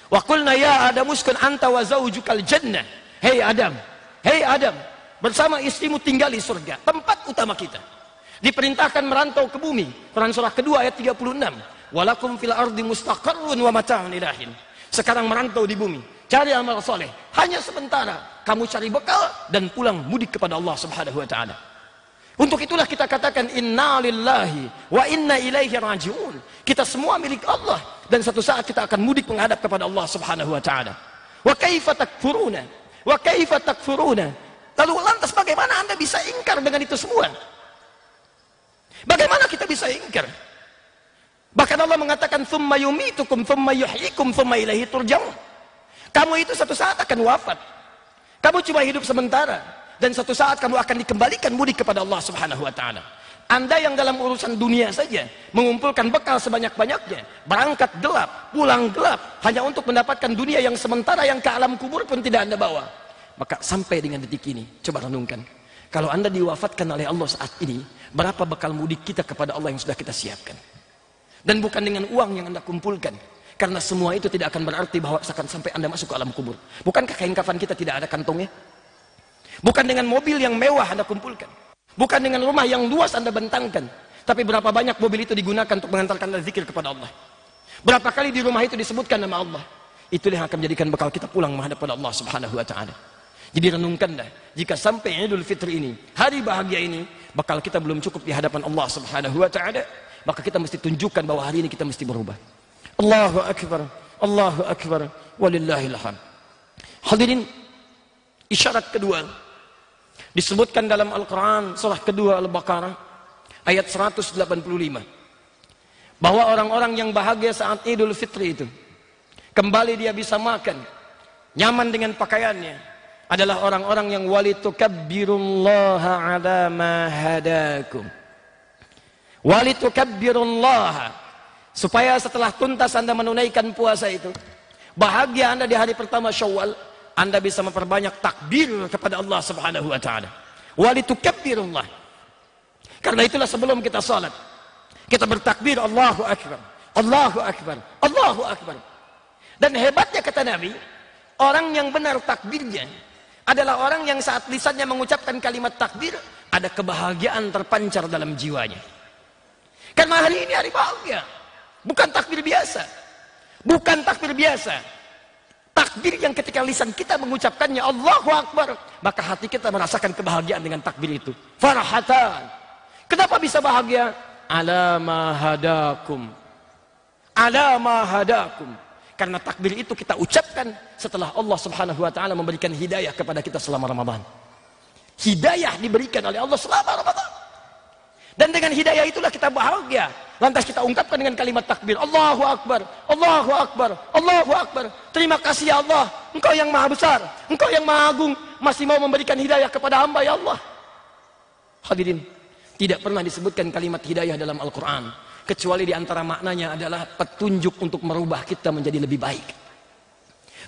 Wa qulna ya Adam uskun anta wa zaujukal jannah. Hei Adam, hei Adam, bersama istrimu tinggal di surga, tempat utama kita. Diperintahkan merantau ke bumi. Quran surah kedua ayat 36. Walakum fil ardi mustaqarrun wa mata'un ilahin. Sekarang merantau di bumi, cari amal soleh, hanya sementara. Kamu cari bekal dan pulang mudik kepada Allah Subhanahu wa Ta'ala. Untuk itulah kita katakan inna lillahi wa inna ilaihi raji'un. Kita semua milik Allah, dan satu saat kita akan mudik menghadap kepada Allah Subhanahu wa Ta'ala. Wa kaifa takfuruna, wa kaifa takfuruna. Lalu lantas bagaimana Anda bisa ingkar dengan itu semua? Bagaimana kita bisa ingkar? Bahkan Allah mengatakan thumma yumitukum thumma yuhyikum thumma ilaihi turja'un. Kamu itu satu saat akan wafat. Kamu cuma hidup sementara, dan satu saat kamu akan dikembalikan mudik kepada Allah Subhanahu wa Ta'ala. Anda yang dalam urusan dunia saja mengumpulkan bekal sebanyak-banyaknya, berangkat gelap, pulang gelap, hanya untuk mendapatkan dunia yang sementara yang ke alam kubur pun tidak Anda bawa. Maka sampai dengan detik ini, coba renungkan, kalau Anda diwafatkan oleh Allah saat ini, berapa bekal mudik kita kepada Allah yang sudah kita siapkan? Dan bukan dengan uang yang Anda kumpulkan, karena semua itu tidak akan berarti bahwa akan sampai Anda masuk ke alam kubur. Bukankah kain kafan kita tidak ada kantongnya? Bukan dengan mobil yang mewah Anda kumpulkan, bukan dengan rumah yang luas Anda bentangkan, tapi berapa banyak mobil itu digunakan untuk mengantarkan Anda zikir kepada Allah. Berapa kali di rumah itu disebutkan nama Allah. Itulah yang akan menjadikan bekal kita pulang menghadap pada Allah Subhanahu wa taala. Jadi renungkanlah, jika sampai Idul Fitri ini, hari bahagia ini, bekal kita belum cukup di hadapan Allah Subhanahu wa taala, maka kita mesti tunjukkan bahwa hari ini kita mesti berubah. Allahu akbar, Allahu akbar, walillahil hamd. Hadirin, isyarat kedua disebutkan dalam Al-Quran surah kedua Al-Baqarah ayat 185, bahwa orang-orang yang bahagia saat Idul Fitri itu, kembali dia bisa makan, nyaman dengan pakaiannya, adalah orang-orang yang walitukabbirullaha ala ma hadakum. Walitukabbirullaha, supaya setelah tuntas Anda menunaikan puasa itu, bahagia Anda di hari pertama Syawal, Anda bisa memperbanyak takbir kepada Allah Subhanahu wa taala. Walitukabbirullah. Karena itulah sebelum kita salat, kita bertakbir Allahu akbar, Allahu akbar, Allahu akbar. Dan hebatnya kata Nabi, orang yang benar takbirnya adalah orang yang saat lisannya mengucapkan kalimat takbir, ada kebahagiaan terpancar dalam jiwanya. Karena hari ini hari bahagia, bukan takbir biasa. Bukan takbir biasa. Takbir yang ketika lisan kita mengucapkannya Allahu akbar, maka hati kita merasakan kebahagiaan dengan takbir itu. Farahatan. Kenapa bisa bahagia? Ala ma hadakum. Ala ma hadakum. Karena takbir itu kita ucapkan setelah Allah Subhanahu wa taala memberikan hidayah kepada kita selama Ramadan. Hidayah diberikan oleh Allah selama Ramadan. Dan dengan hidayah itulah kita bahagia. Lantas kita ungkapkan dengan kalimat takbir, Allahu akbar, Allahu akbar, Allahu akbar. Terima kasih ya Allah, Engkau yang maha besar, Engkau yang maha agung, masih mau memberikan hidayah kepada hamba ya Allah. Hadirin, tidak pernah disebutkan kalimat hidayah dalam Al-Quran, kecuali di antara maknanya adalah petunjuk untuk merubah kita menjadi lebih baik.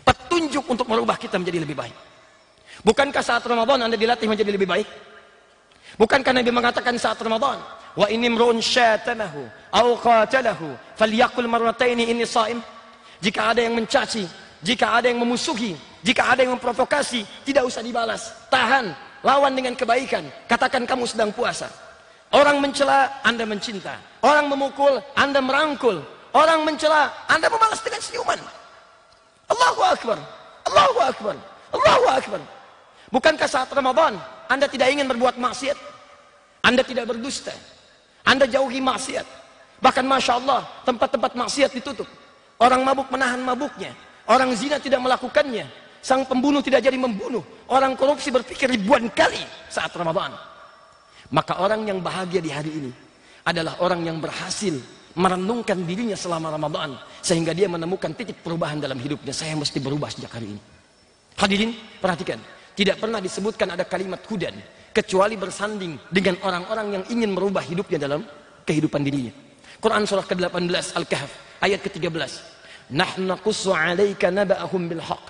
Petunjuk untuk merubah kita menjadi lebih baik. Bukankah saat Ramadan Anda dilatih menjadi lebih baik? Bukankah Nabi mengatakan saat Ramadan, wa inni imru'un syatamahu aw qatalahu falyaqul marrataini inni shaim. Jika ada yang mencaci, jika ada yang memusuhi, jika ada yang memprovokasi, tidak usah dibalas, tahan, lawan dengan kebaikan, katakan kamu sedang puasa. Orang mencela, Anda mencinta. Orang memukul, Anda merangkul. Orang mencela, Anda membalas dengan senyuman. Allahu akbar, Allahu akbar, Allahu akbar. Bukankah saat Ramadan Anda tidak ingin berbuat maksiat? Anda tidak berdusta, Anda jauhi maksiat. Bahkan Masya Allah, tempat-tempat maksiat ditutup. Orang mabuk menahan mabuknya, orang zina tidak melakukannya, sang pembunuh tidak jadi membunuh, orang korupsi berpikir ribuan kali saat Ramadan. Maka orang yang bahagia di hari ini adalah orang yang berhasil merenungkan dirinya selama Ramadan, sehingga dia menemukan titik perubahan dalam hidupnya. Saya mesti berubah sejak hari ini. Hadirin, perhatikan, tidak pernah disebutkan ada kalimat hudan kecuali bersanding dengan orang-orang yang ingin merubah hidupnya dalam kehidupan dirinya. Quran surah ke-18 Al-Kahf ayat ke-13. Nahnu naqussu 'alaika naba'ahum bil haqq.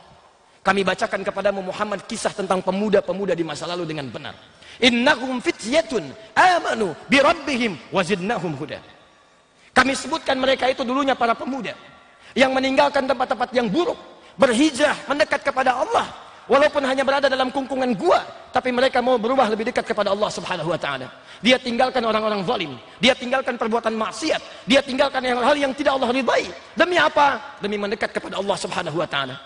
Kami bacakan kepadamu Muhammad kisah tentang pemuda-pemuda di masa lalu dengan benar. Innahum fityatun amanu bi rabbihim wazidnahum huda. Kami sebutkan mereka itu dulunya para pemuda yang meninggalkan tempat-tempat yang buruk, berhijrah mendekat kepada Allah. Walaupun hanya berada dalam kungkungan gua, tapi mereka mau berubah lebih dekat kepada Allah Subhanahu wa taala. Dia tinggalkan orang-orang zalim, dia tinggalkan perbuatan maksiat, dia tinggalkan hal yang tidak Allah ridai. Demi apa? Demi mendekat kepada Allah Subhanahu wa taala.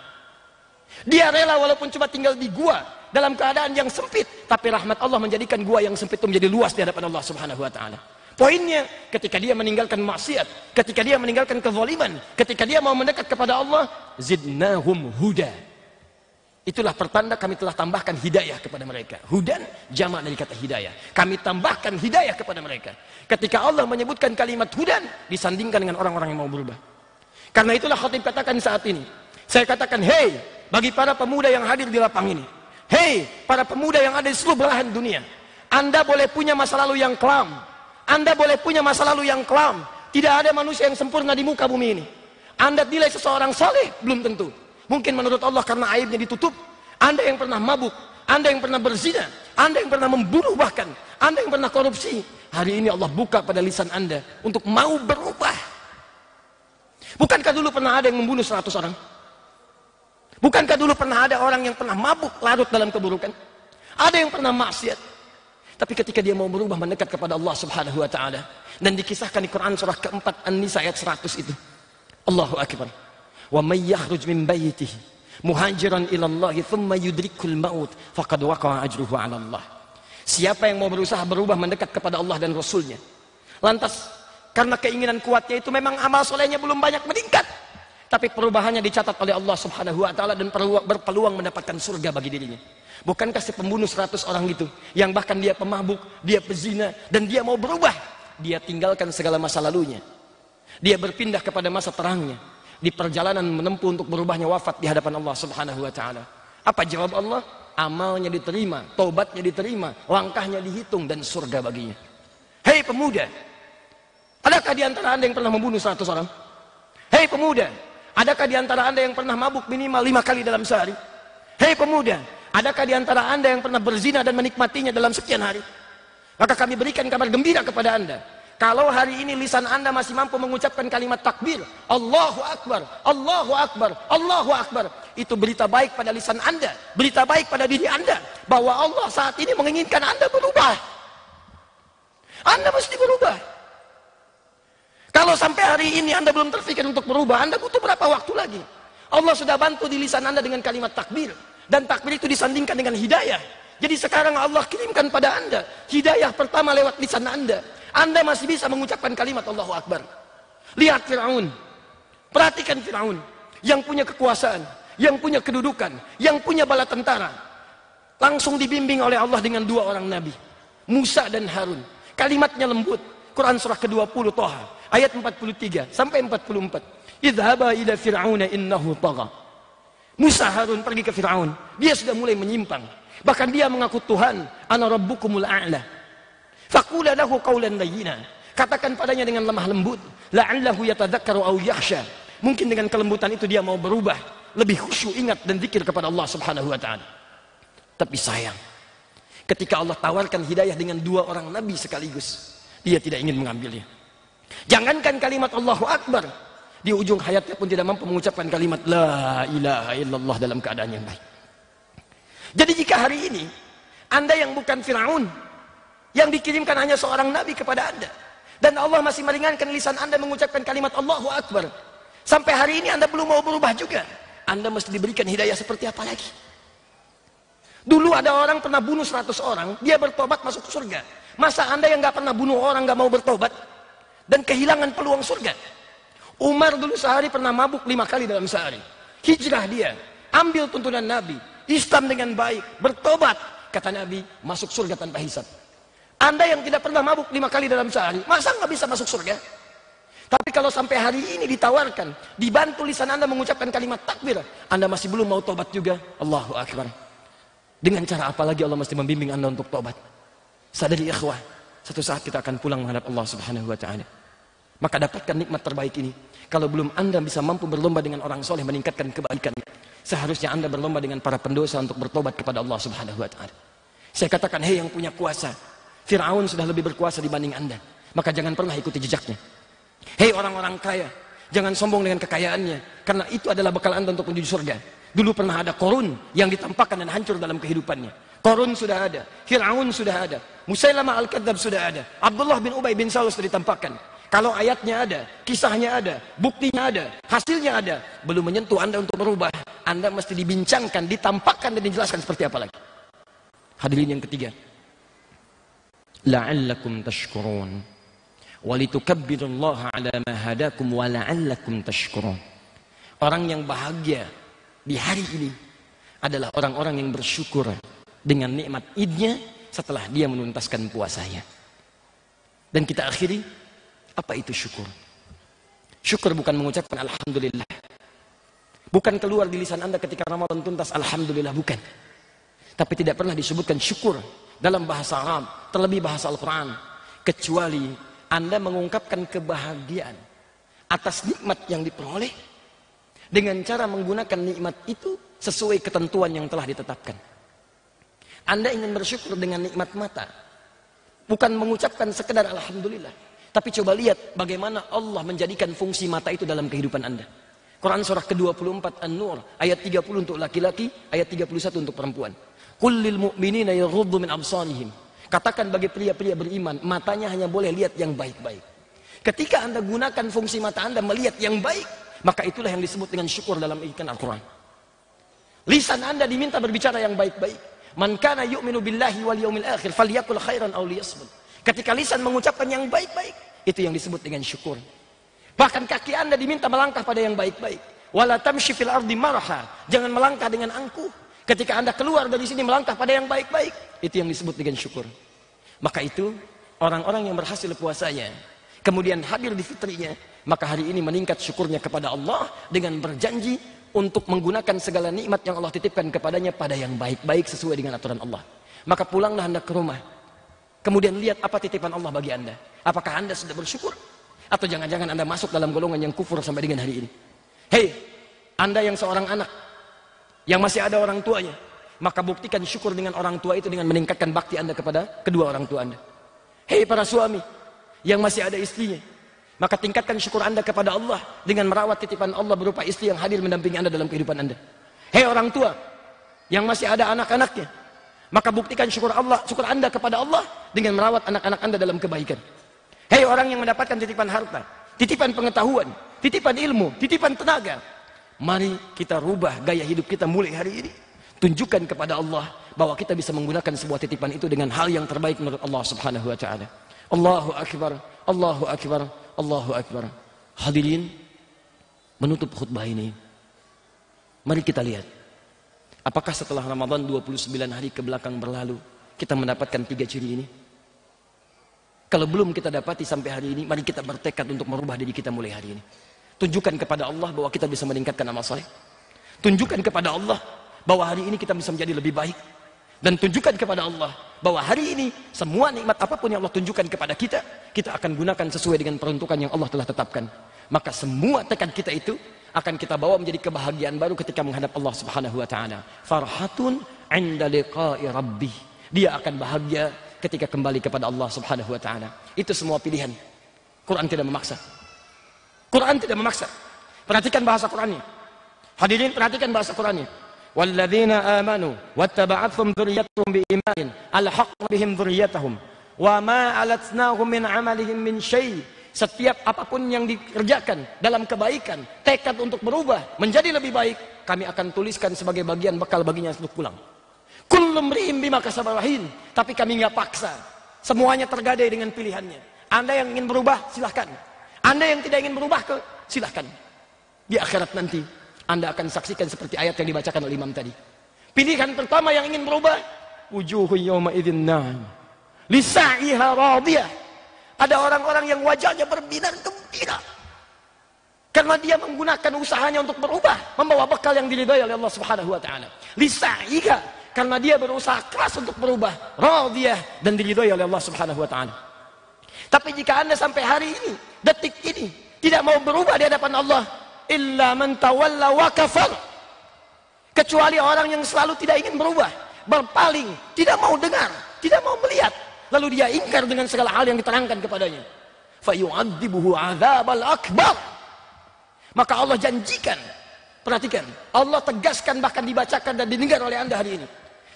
Dia rela walaupun cuma tinggal di gua dalam keadaan yang sempit, tapi rahmat Allah menjadikan gua yang sempit itu menjadi luas di hadapan Allah Subhanahu wa taala. Poinnya, ketika dia meninggalkan maksiat, ketika dia meninggalkan kezaliman, ketika dia mau mendekat kepada Allah, zidnahum huda. Itulah pertanda kami telah tambahkan hidayah kepada mereka. Hudan jamak dari kata hidayah. Kami tambahkan hidayah kepada mereka. Ketika Allah menyebutkan kalimat hudan, disandingkan dengan orang-orang yang mau berubah. Karena itulah khatib katakan saat ini. Saya katakan, hei, bagi para pemuda yang hadir di lapang ini. Hei, para pemuda yang ada di seluruh belahan dunia. Anda boleh punya masa lalu yang kelam. Anda boleh punya masa lalu yang kelam. Tidak ada manusia yang sempurna di muka bumi ini. Anda nilai seseorang saleh, belum tentu. Mungkin menurut Allah karena aibnya ditutup. Anda yang pernah mabuk, Anda yang pernah berzina, Anda yang pernah membunuh bahkan, Anda yang pernah korupsi. Hari ini Allah buka pada lisan Anda untuk mau berubah. Bukankah dulu pernah ada yang membunuh 100 orang? Bukankah dulu pernah ada orang yang pernah mabuk, larut dalam keburukan? Ada yang pernah maksiat. Tapi ketika dia mau berubah mendekat kepada Allah Subhanahu wa taala, dan dikisahkan di Quran surah keempat An-Nisa ayat 100 itu. Allahu akbar. Wa may yakhruj min baitihi muhajiran ila Allah thumma yudrikul maut faqad waqa'a ajruhu 'ala Allah. Siapa yang mau berusaha berubah mendekat kepada Allah dan Rasulnya, lantas karena keinginan kuatnya itu memang amal solehnya belum banyak meningkat, tapi perubahannya dicatat oleh Allah Subhanahu wa taala dan berpeluang mendapatkan surga bagi dirinya. Bukankah si pembunuh 100 orang itu, yang bahkan dia pemabuk, dia pezina, dan dia mau berubah, dia tinggalkan segala masa lalunya, dia berpindah kepada masa terangnya, di perjalanan menempuh untuk berubahnya wafat di hadapan Allah Subhanahu wa taala. Apa jawab Allah? Amalnya diterima, taubatnya diterima, langkahnya dihitung, dan surga baginya. Hei pemuda, adakah di antara Anda yang pernah membunuh 100 orang? Hei pemuda, adakah di antara Anda yang pernah mabuk minimal 5 kali dalam sehari? Hei pemuda, adakah di antara Anda yang pernah berzina dan menikmatinya dalam sekian hari? Maka kami berikan kabar gembira kepada Anda. Kalau hari ini lisan Anda masih mampu mengucapkan kalimat takbir, Allahu Akbar, Allahu Akbar, Allahu Akbar, itu berita baik pada lisan Anda, berita baik pada diri Anda, bahwa Allah saat ini menginginkan Anda berubah. Anda mesti berubah. Kalau sampai hari ini Anda belum terpikir untuk berubah, Anda butuh berapa waktu lagi? Allah sudah bantu di lisan Anda dengan kalimat takbir, dan takbir itu disandingkan dengan hidayah. Jadi sekarang Allah kirimkan pada Anda hidayah pertama lewat lisan Anda. Anda masih bisa mengucapkan kalimat Allahu Akbar. Lihat Fir'aun, perhatikan Fir'aun yang punya kekuasaan, yang punya kedudukan, yang punya bala tentara, langsung dibimbing oleh Allah dengan 2 orang nabi, Musa dan Harun. Kalimatnya lembut. Quran surah ke-20 Thaha ayat 43 sampai 44. Idhaba ila fir'auna innahu tagha. Musa Harun pergi ke Fir'aun, dia sudah mulai menyimpang, bahkan dia mengaku Tuhan, ana rabbukumul a'la. Faqula lahu qawlan layyina, katakan padanya dengan lemah lembut, la'allahu yatadzakkaru aw yakhsha, mungkin dengan kelembutan itu dia mau berubah, lebih khusyuk, ingat dan zikir kepada Allah Subhanahu wa taala. Tapi sayang, ketika Allah tawarkan hidayah dengan 2 orang nabi sekaligus, dia tidak ingin mengambilnya. Jangankan kalimat Allahu Akbar, di ujung hayatnya pun tidak mampu mengucapkan kalimat la ilaha illallah dalam keadaan yang baik. Jadi jika hari ini Anda yang bukan Fir'aun, yang dikirimkan hanya seorang nabi kepada Anda, dan Allah masih meringankan lisan Anda mengucapkan kalimat Allahu Akbar, sampai hari ini Anda belum mau berubah juga, Anda mesti diberikan hidayah seperti apa lagi? Dulu ada orang pernah bunuh 100 orang, dia bertobat masuk surga. Masa Anda yang gak pernah bunuh orang gak mau bertobat dan kehilangan peluang surga? Umar dulu sehari pernah mabuk 5 kali dalam sehari. Hijrah dia, ambil tuntunan Nabi, Islam dengan baik, bertobat, kata Nabi, masuk surga tanpa hisab. Anda yang tidak pernah mabuk 5 kali dalam sehari, masa nggak bisa masuk surga? Tapi kalau sampai hari ini ditawarkan, dibantu lisan Anda mengucapkan kalimat takbir, Anda masih belum mau tobat juga, Allahu Akbar. Dengan cara apa lagi Allah mesti membimbing Anda untuk tobat? Sadari ikhwah, satu saat kita akan pulang menghadap Allah Subhanahu wa taala. Maka dapatkan nikmat terbaik ini. Kalau belum Anda bisa mampu berlomba dengan orang soleh meningkatkan kebaikan, seharusnya Anda berlomba dengan para pendosa untuk bertobat kepada Allah Subhanahu wa taala. Saya katakan, hei yang punya kuasa, Fir'aun sudah lebih berkuasa dibanding Anda, maka jangan pernah ikuti jejaknya. Hei orang-orang kaya, jangan sombong dengan kekayaannya, karena itu adalah bekal Anda untuk menuju surga. Dulu pernah ada Qarun yang ditampakkan dan hancur dalam kehidupannya. Qarun sudah ada, Fir'aun sudah ada, Musailamah Al-Kadzdzab sudah ada, Abdullah bin Ubay bin Salul sudah ditampakkan. Kalau ayatnya ada, kisahnya ada, buktinya ada, hasilnya ada, belum menyentuh Anda untuk berubah, Anda mesti dibincangkan, ditampakkan dan dijelaskan seperti apa lagi. Hadirin yang ketiga, la'allakum tashkurun walitukabbirullaha ala ma hadakum wa la'allakum tashkurun. Orang yang bahagia di hari ini adalah orang-orang yang bersyukur dengan nikmat Idnya setelah dia menuntaskan puasanya. Dan kita akhiri, apa itu syukur? Syukur bukan mengucapkan alhamdulillah, bukan keluar di lisan Anda ketika Ramadan tuntas alhamdulillah, bukan. Tapi tidak pernah disebutkan syukur dalam bahasa Arab, terlebih bahasa Al-Quran, kecuali Anda mengungkapkan kebahagiaan atas nikmat yang diperoleh dengan cara menggunakan nikmat itu sesuai ketentuan yang telah ditetapkan. Anda ingin bersyukur dengan nikmat mata, bukan mengucapkan sekedar alhamdulillah, tapi coba lihat bagaimana Allah menjadikan fungsi mata itu dalam kehidupan Anda. Quran surah ke-24 An-Nur ayat 30 untuk laki-laki, ayat 31 untuk perempuan. Qul lil mu'minina yaghuddu min absarihim. Katakan bagi pria-pria beriman, matanya hanya boleh lihat yang baik-baik. Ketika Anda gunakan fungsi mata Anda melihat yang baik, Maka itulah yang disebut dengan syukur dalam ikan Al-Quran. Lisan Anda diminta berbicara yang baik-baik. Man kana yu'minu billahi wal yawmil akhir falyakul khairan aw liyasmut. Ketika lisan mengucapkan yang baik-baik, itu yang disebut dengan syukur. Bahkan kaki Anda diminta melangkah pada yang baik-baik. Wala tamshi fil ardi marha. Jangan melangkah dengan angkuh. Ketika Anda keluar dari sini melangkah pada yang baik-baik, itu yang disebut dengan syukur. Maka itu orang-orang yang berhasil puasanya, kemudian hadir di fitrinya, maka hari ini meningkat syukurnya kepada Allah dengan berjanji untuk menggunakan segala nikmat yang Allah titipkan kepadanya pada yang baik-baik sesuai dengan aturan Allah. Maka pulanglah Anda ke rumah. Kemudian lihat apa titipan Allah bagi Anda. Apakah Anda sudah bersyukur? Atau jangan-jangan Anda masuk dalam golongan yang kufur sampai dengan hari ini. Hei, Anda yang seorang anak, yang masih ada orang tuanya, maka buktikan syukur dengan orang tua itu dengan meningkatkan bakti Anda kepada kedua orang tua Anda. Hei para suami, yang masih ada istrinya, maka tingkatkan syukur Anda kepada Allah dengan merawat titipan Allah berupa istri yang hadir mendampingi Anda dalam kehidupan Anda. Hei orang tua yang masih ada anak-anaknya, maka buktikan syukur Anda kepada Allah dengan merawat anak-anak Anda dalam kebaikan. Hei orang yang mendapatkan titipan harta, titipan pengetahuan, titipan ilmu, titipan tenaga, mari kita rubah gaya hidup kita mulai hari ini. Tunjukkan kepada Allah bahwa kita bisa menggunakan sebuah titipan itu dengan hal yang terbaik menurut Allah Subhanahu wa taala. Allahu akbar, Allahu akbar, Allahu akbar. Hadirin, menutup khutbah ini, mari kita lihat apakah setelah Ramadan 29 hari ke belakang berlalu kita mendapatkan 3 ciri ini. Kalau belum kita dapati sampai hari ini, mari kita bertekad untuk merubah diri kita mulai hari ini. Tunjukkan kepada Allah bahwa kita bisa meningkatkan amal saleh. Tunjukkan kepada Allah bahwa hari ini kita bisa menjadi lebih baik. Dan tunjukkan kepada Allah bahwa hari ini semua nikmat apapun yang Allah tunjukkan kepada kita, kita akan gunakan sesuai dengan peruntukan yang Allah telah tetapkan. Maka semua tekad kita itu akan kita bawa menjadi kebahagiaan baru ketika menghadap Allah Subhanahu wa taala. Farhatun 'inda liqa'i rabbih. Dia akan bahagia ketika kembali kepada Allah Subhanahu wa taala. Itu semua pilihan. Quran tidak memaksa. Quran tidak memaksa. Perhatikan bahasa Qurannya. Hadirin, perhatikan bahasa Qurannya. Walladzina amanu wattaba'athum dzurriyyatuhum biimanin alhaqna bihim dzurriyyatahum wa ma alatnahum min 'amalihim min syai'. Setiap apapun yang dikerjakan dalam kebaikan, tekad untuk berubah menjadi lebih baik, kami akan tuliskan sebagai bagian bekal baginya untuk pulang. Kullu mri'in bima kasaba rahin. Tapi kami nggak paksa. Semuanya tergadai dengan pilihannya. Anda yang ingin berubah, silahkan. Anda yang tidak ingin berubah, silahkan. Di akhirat nanti Anda akan saksikan seperti ayat yang dibacakan oleh imam tadi. Pilihan pertama yang ingin berubah, wujuhun yawma idzin na'im lisa'iha radiyah. Ada orang-orang yang wajahnya berbinar gembira karena dia menggunakan usahanya untuk berubah, membawa bekal yang diridhai oleh Allah Subhanahu wa taala. Lisa'iha, karena dia berusaha keras untuk berubah, radiyah, dan diridhai oleh Allah Subhanahu wa taala. Tapi jika Anda sampai hari ini, detik ini, tidak mau berubah di hadapan Allah, illa man tawalla wa kafar, kecuali orang yang selalu tidak ingin berubah, berpaling, tidak mau dengar, tidak mau melihat, lalu dia ingkar dengan segala hal yang diterangkan kepadanya, fayu'adzibuhu 'adzabal akbar. Maka Allah janjikan, perhatikan, Allah tegaskan, bahkan dibacakan dan didengar oleh Anda hari ini.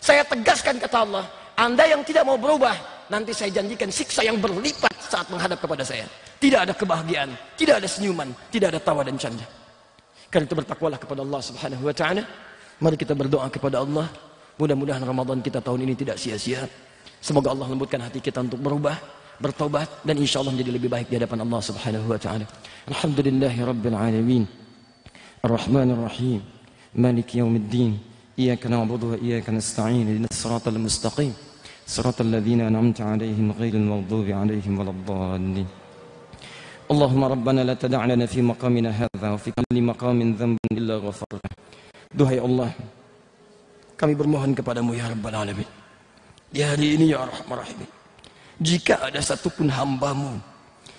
Saya tegaskan, kata Allah, Anda yang tidak mau berubah, nanti saya janjikan siksa yang berlipat saat menghadap kepada saya. Tidak ada kebahagiaan, tidak ada senyuman, tidak ada tawa dan canda. Karena itu bertakwalah kepada Allah Subhanahu wa taala. Mari kita berdoa kepada Allah, mudah-mudahan Ramadan kita tahun ini tidak sia-sia. Semoga Allah lembutkan hati kita untuk berubah, bertobat, dan insya Allah menjadi lebih baik di hadapan Allah Subhanahu wa taala. Alhamdulillahirabbil alamin. Ar-Rahmanir Rahim. Maliki yaumiddin. Iyyaka na'budu wa iyyaka nasta'in. Ihdinas siratal mustaqim. Siratal ladzina an'amta 'alaihim ghairil maghdubi 'alaihim waladdallin. Allahumma rabbana la tada' lana fi maqamina hadza wa fi kulli maqamin dhanban illa ghafarta. Duhai Allah, kami bermohon kepadamu ya Rabbal alamin. Di hari ini ya Arhamar Rahimin, jika ada satupun hambamu,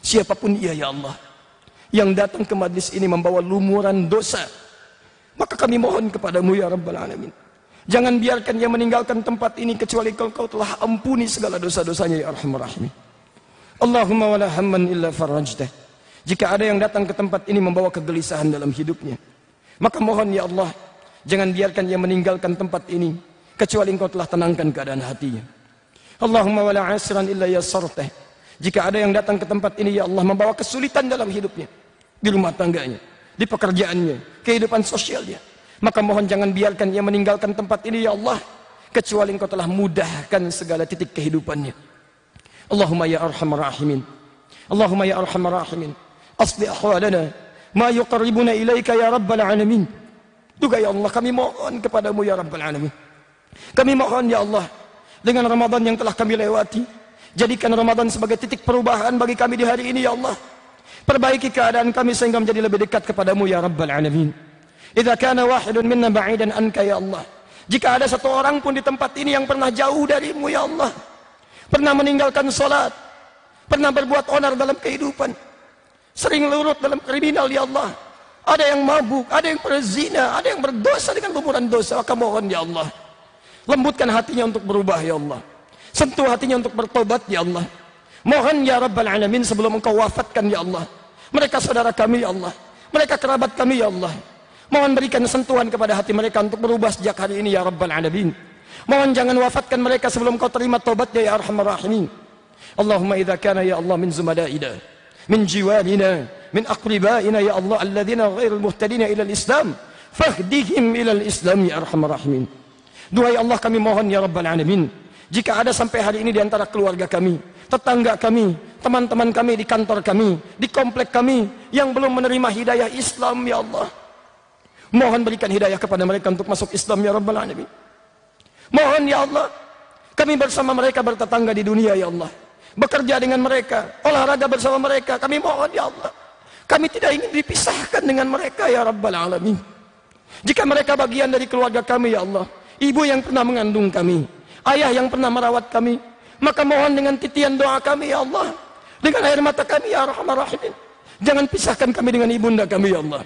siapapun ia ya Allah, yang datang ke majlis ini membawa lumuran dosa, maka kami mohon kepadamu ya Rabbal alamin, jangan biarkan dia meninggalkan tempat ini kecuali kau telah ampuni segala dosa-dosanya ya Arhamar Rahimin. Allahumma wala hamman illa farajtah. Jika ada yang datang ke tempat ini membawa kegelisahan dalam hidupnya, maka mohon ya Allah, jangan biarkan dia meninggalkan tempat ini kecuali engkau telah tenangkan keadaan hatinya. Allahumma wala asran illa yassartah. Jika ada yang datang ke tempat ini ya Allah membawa kesulitan dalam hidupnya, di rumah tangganya, di pekerjaannya, kehidupan sosialnya. Maka mohon jangan biarkan ia meninggalkan tempat ini ya Allah, kecuali Engkau telah mudahkan segala titik kehidupannya. Allahumma ya arhamar rahimin, Allahumma ya arhamar rahimin, asli ahwalana ma yuqarribuna ilaika ya rabbal alamin. Juga ya Allah, kami mohon kepadamu ya rabbal alamin. Kami mohon ya Allah, dengan Ramadan yang telah kami lewati, jadikan Ramadan sebagai titik perubahan bagi kami di hari ini ya Allah. Perbaiki keadaan kami sehingga menjadi lebih dekat kepadamu ya rabbal alamin. Idza kana wahidun minna ba'idan anka ya Allah, jika ada satu orang pun di tempat ini yang pernah jauh darimu ya Allah, pernah meninggalkan salat, pernah berbuat onar dalam kehidupan, sering lurut dalam kriminal ya Allah, ada yang mabuk, ada yang berzina, ada yang berdosa dengan lumuran dosa, maka mohon ya Allah, lembutkan hatinya untuk berubah ya Allah, sentuh hatinya untuk bertobat ya Allah. Mohon ya rabbal alamin, sebelum Engkau wafatkan ya Allah, mereka saudara kami ya Allah, mereka kerabat kami ya Allah, mohon berikan sentuhan kepada hati mereka untuk berubah sejak hari ini ya rabbal alamin. Mohon jangan wafatkan mereka sebelum Kau terima taubatnya ya arhamar rahimin. Allahumma idza kana ya Allah min zumadaina, min jiwalina, min aqribaina ya Allah alladhina ghairul muhtadina ila al-islam, fahdihim ila al-islam ya arhamar rahimin. Duhai Allah, kami mohon ya rabbal alamin, jika ada sampai hari ini di antara keluarga kami, tetangga kami, teman-teman kami di kantor kami, di komplek kami yang belum menerima hidayah Islam ya Allah, mohon berikan hidayah kepada mereka untuk masuk Islam ya rabbal alamin. Mohon ya Allah, kami bersama mereka bertetangga di dunia ya Allah, bekerja dengan mereka, olahraga bersama mereka, kami mohon ya Allah, kami tidak ingin dipisahkan dengan mereka ya rabbal alamin. Jika mereka bagian dari keluarga kami ya Allah, ibu yang pernah mengandung kami, ayah yang pernah merawat kami, maka mohon dengan titian doa kami ya Allah, dengan air mata kami ya arhamar rahimin, jangan pisahkan kami dengan ibunda kami ya Allah,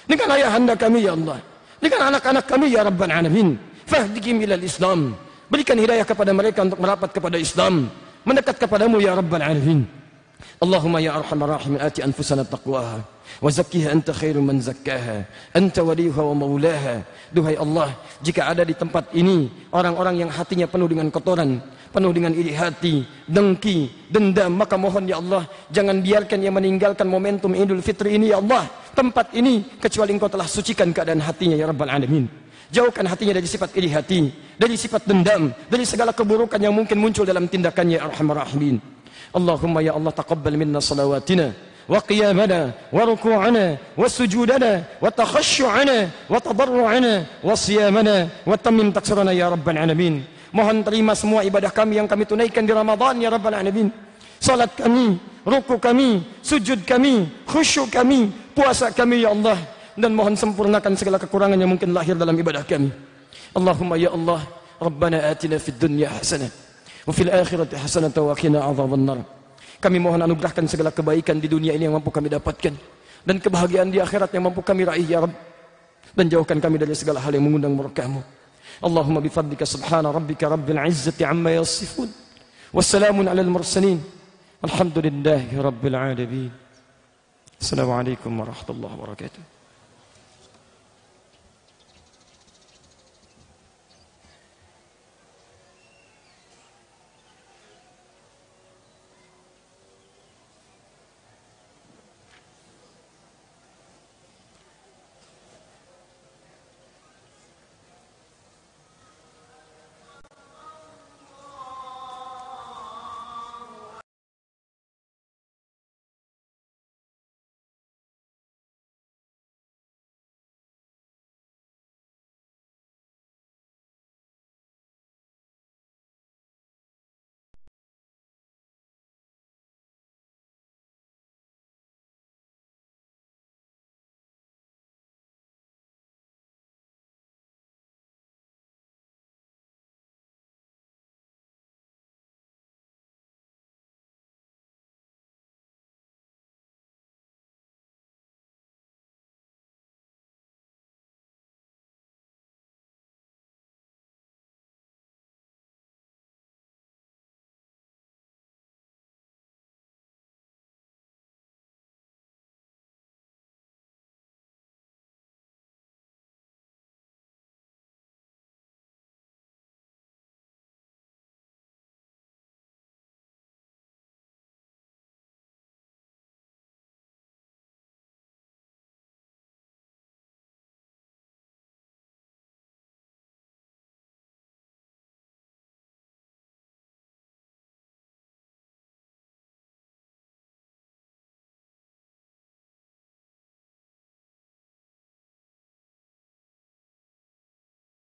dengan ayahanda kami ya Allah, dengan anak-anak kami ya rabbal alamin. Fahdihim ilal Islam, berikan hidayah kepada mereka untuk merapat kepada Islam, mendekat kepadamu ya rabbal alamin. Allahumma ya arhamar rahimin, ati anfusana taqwaha wa zakkiha anta khairu man zakkaha anta waliyuha wa maulaha. Duhai Allah, jika ada di tempat ini orang-orang yang hatinya penuh dengan kotoran, penuh dengan iri hati, dengki, dendam, maka mohon ya Allah, jangan biarkan ia meninggalkan momentum Idul Fitri ini ya Allah, tempat ini, kecuali Engkau telah sucikan keadaan hatinya ya rabbal alamin. Jauhkan hatinya dari sifat iri hati, dari sifat dendam, dari segala keburukan yang mungkin muncul dalam tindakannya ya arhamar rahimin. Allahumma ya Allah, taqabbal minna salawatina wa qiyamana wa ruku'ana wa sujudana wa takhashu'ana wa tadarru'ana wa siyamana wa tammim taksirana ya rabbal alamin. Mohon terima semua ibadah kami yang kami tunaikan di Ramadan ya rabbal alamin. Salat kami, ruku kami, sujud kami, khusyuk kami, puasa kami ya Allah, dan mohon sempurnakan segala kekurangan yang mungkin lahir dalam ibadah kami. Allahumma ya Allah, Rabbana atina fid dunya hasanah wa fil akhirati hasanah wa qina adzabannar. Kami mohon anugerahkan segala kebaikan di dunia ini yang mampu kami dapatkan, dan kebahagiaan di akhirat yang mampu kami raih ya Rabb, dan jauhkan kami dari segala hal yang mengundang murka-Mu. Allahumma bifadlika subhana rabbika rabbil izzati amma yasifun, wassalamun alal mursalin, alhamdulillahi rabbil alamin. Assalamualaikum warahmatullahi wabarakatuh.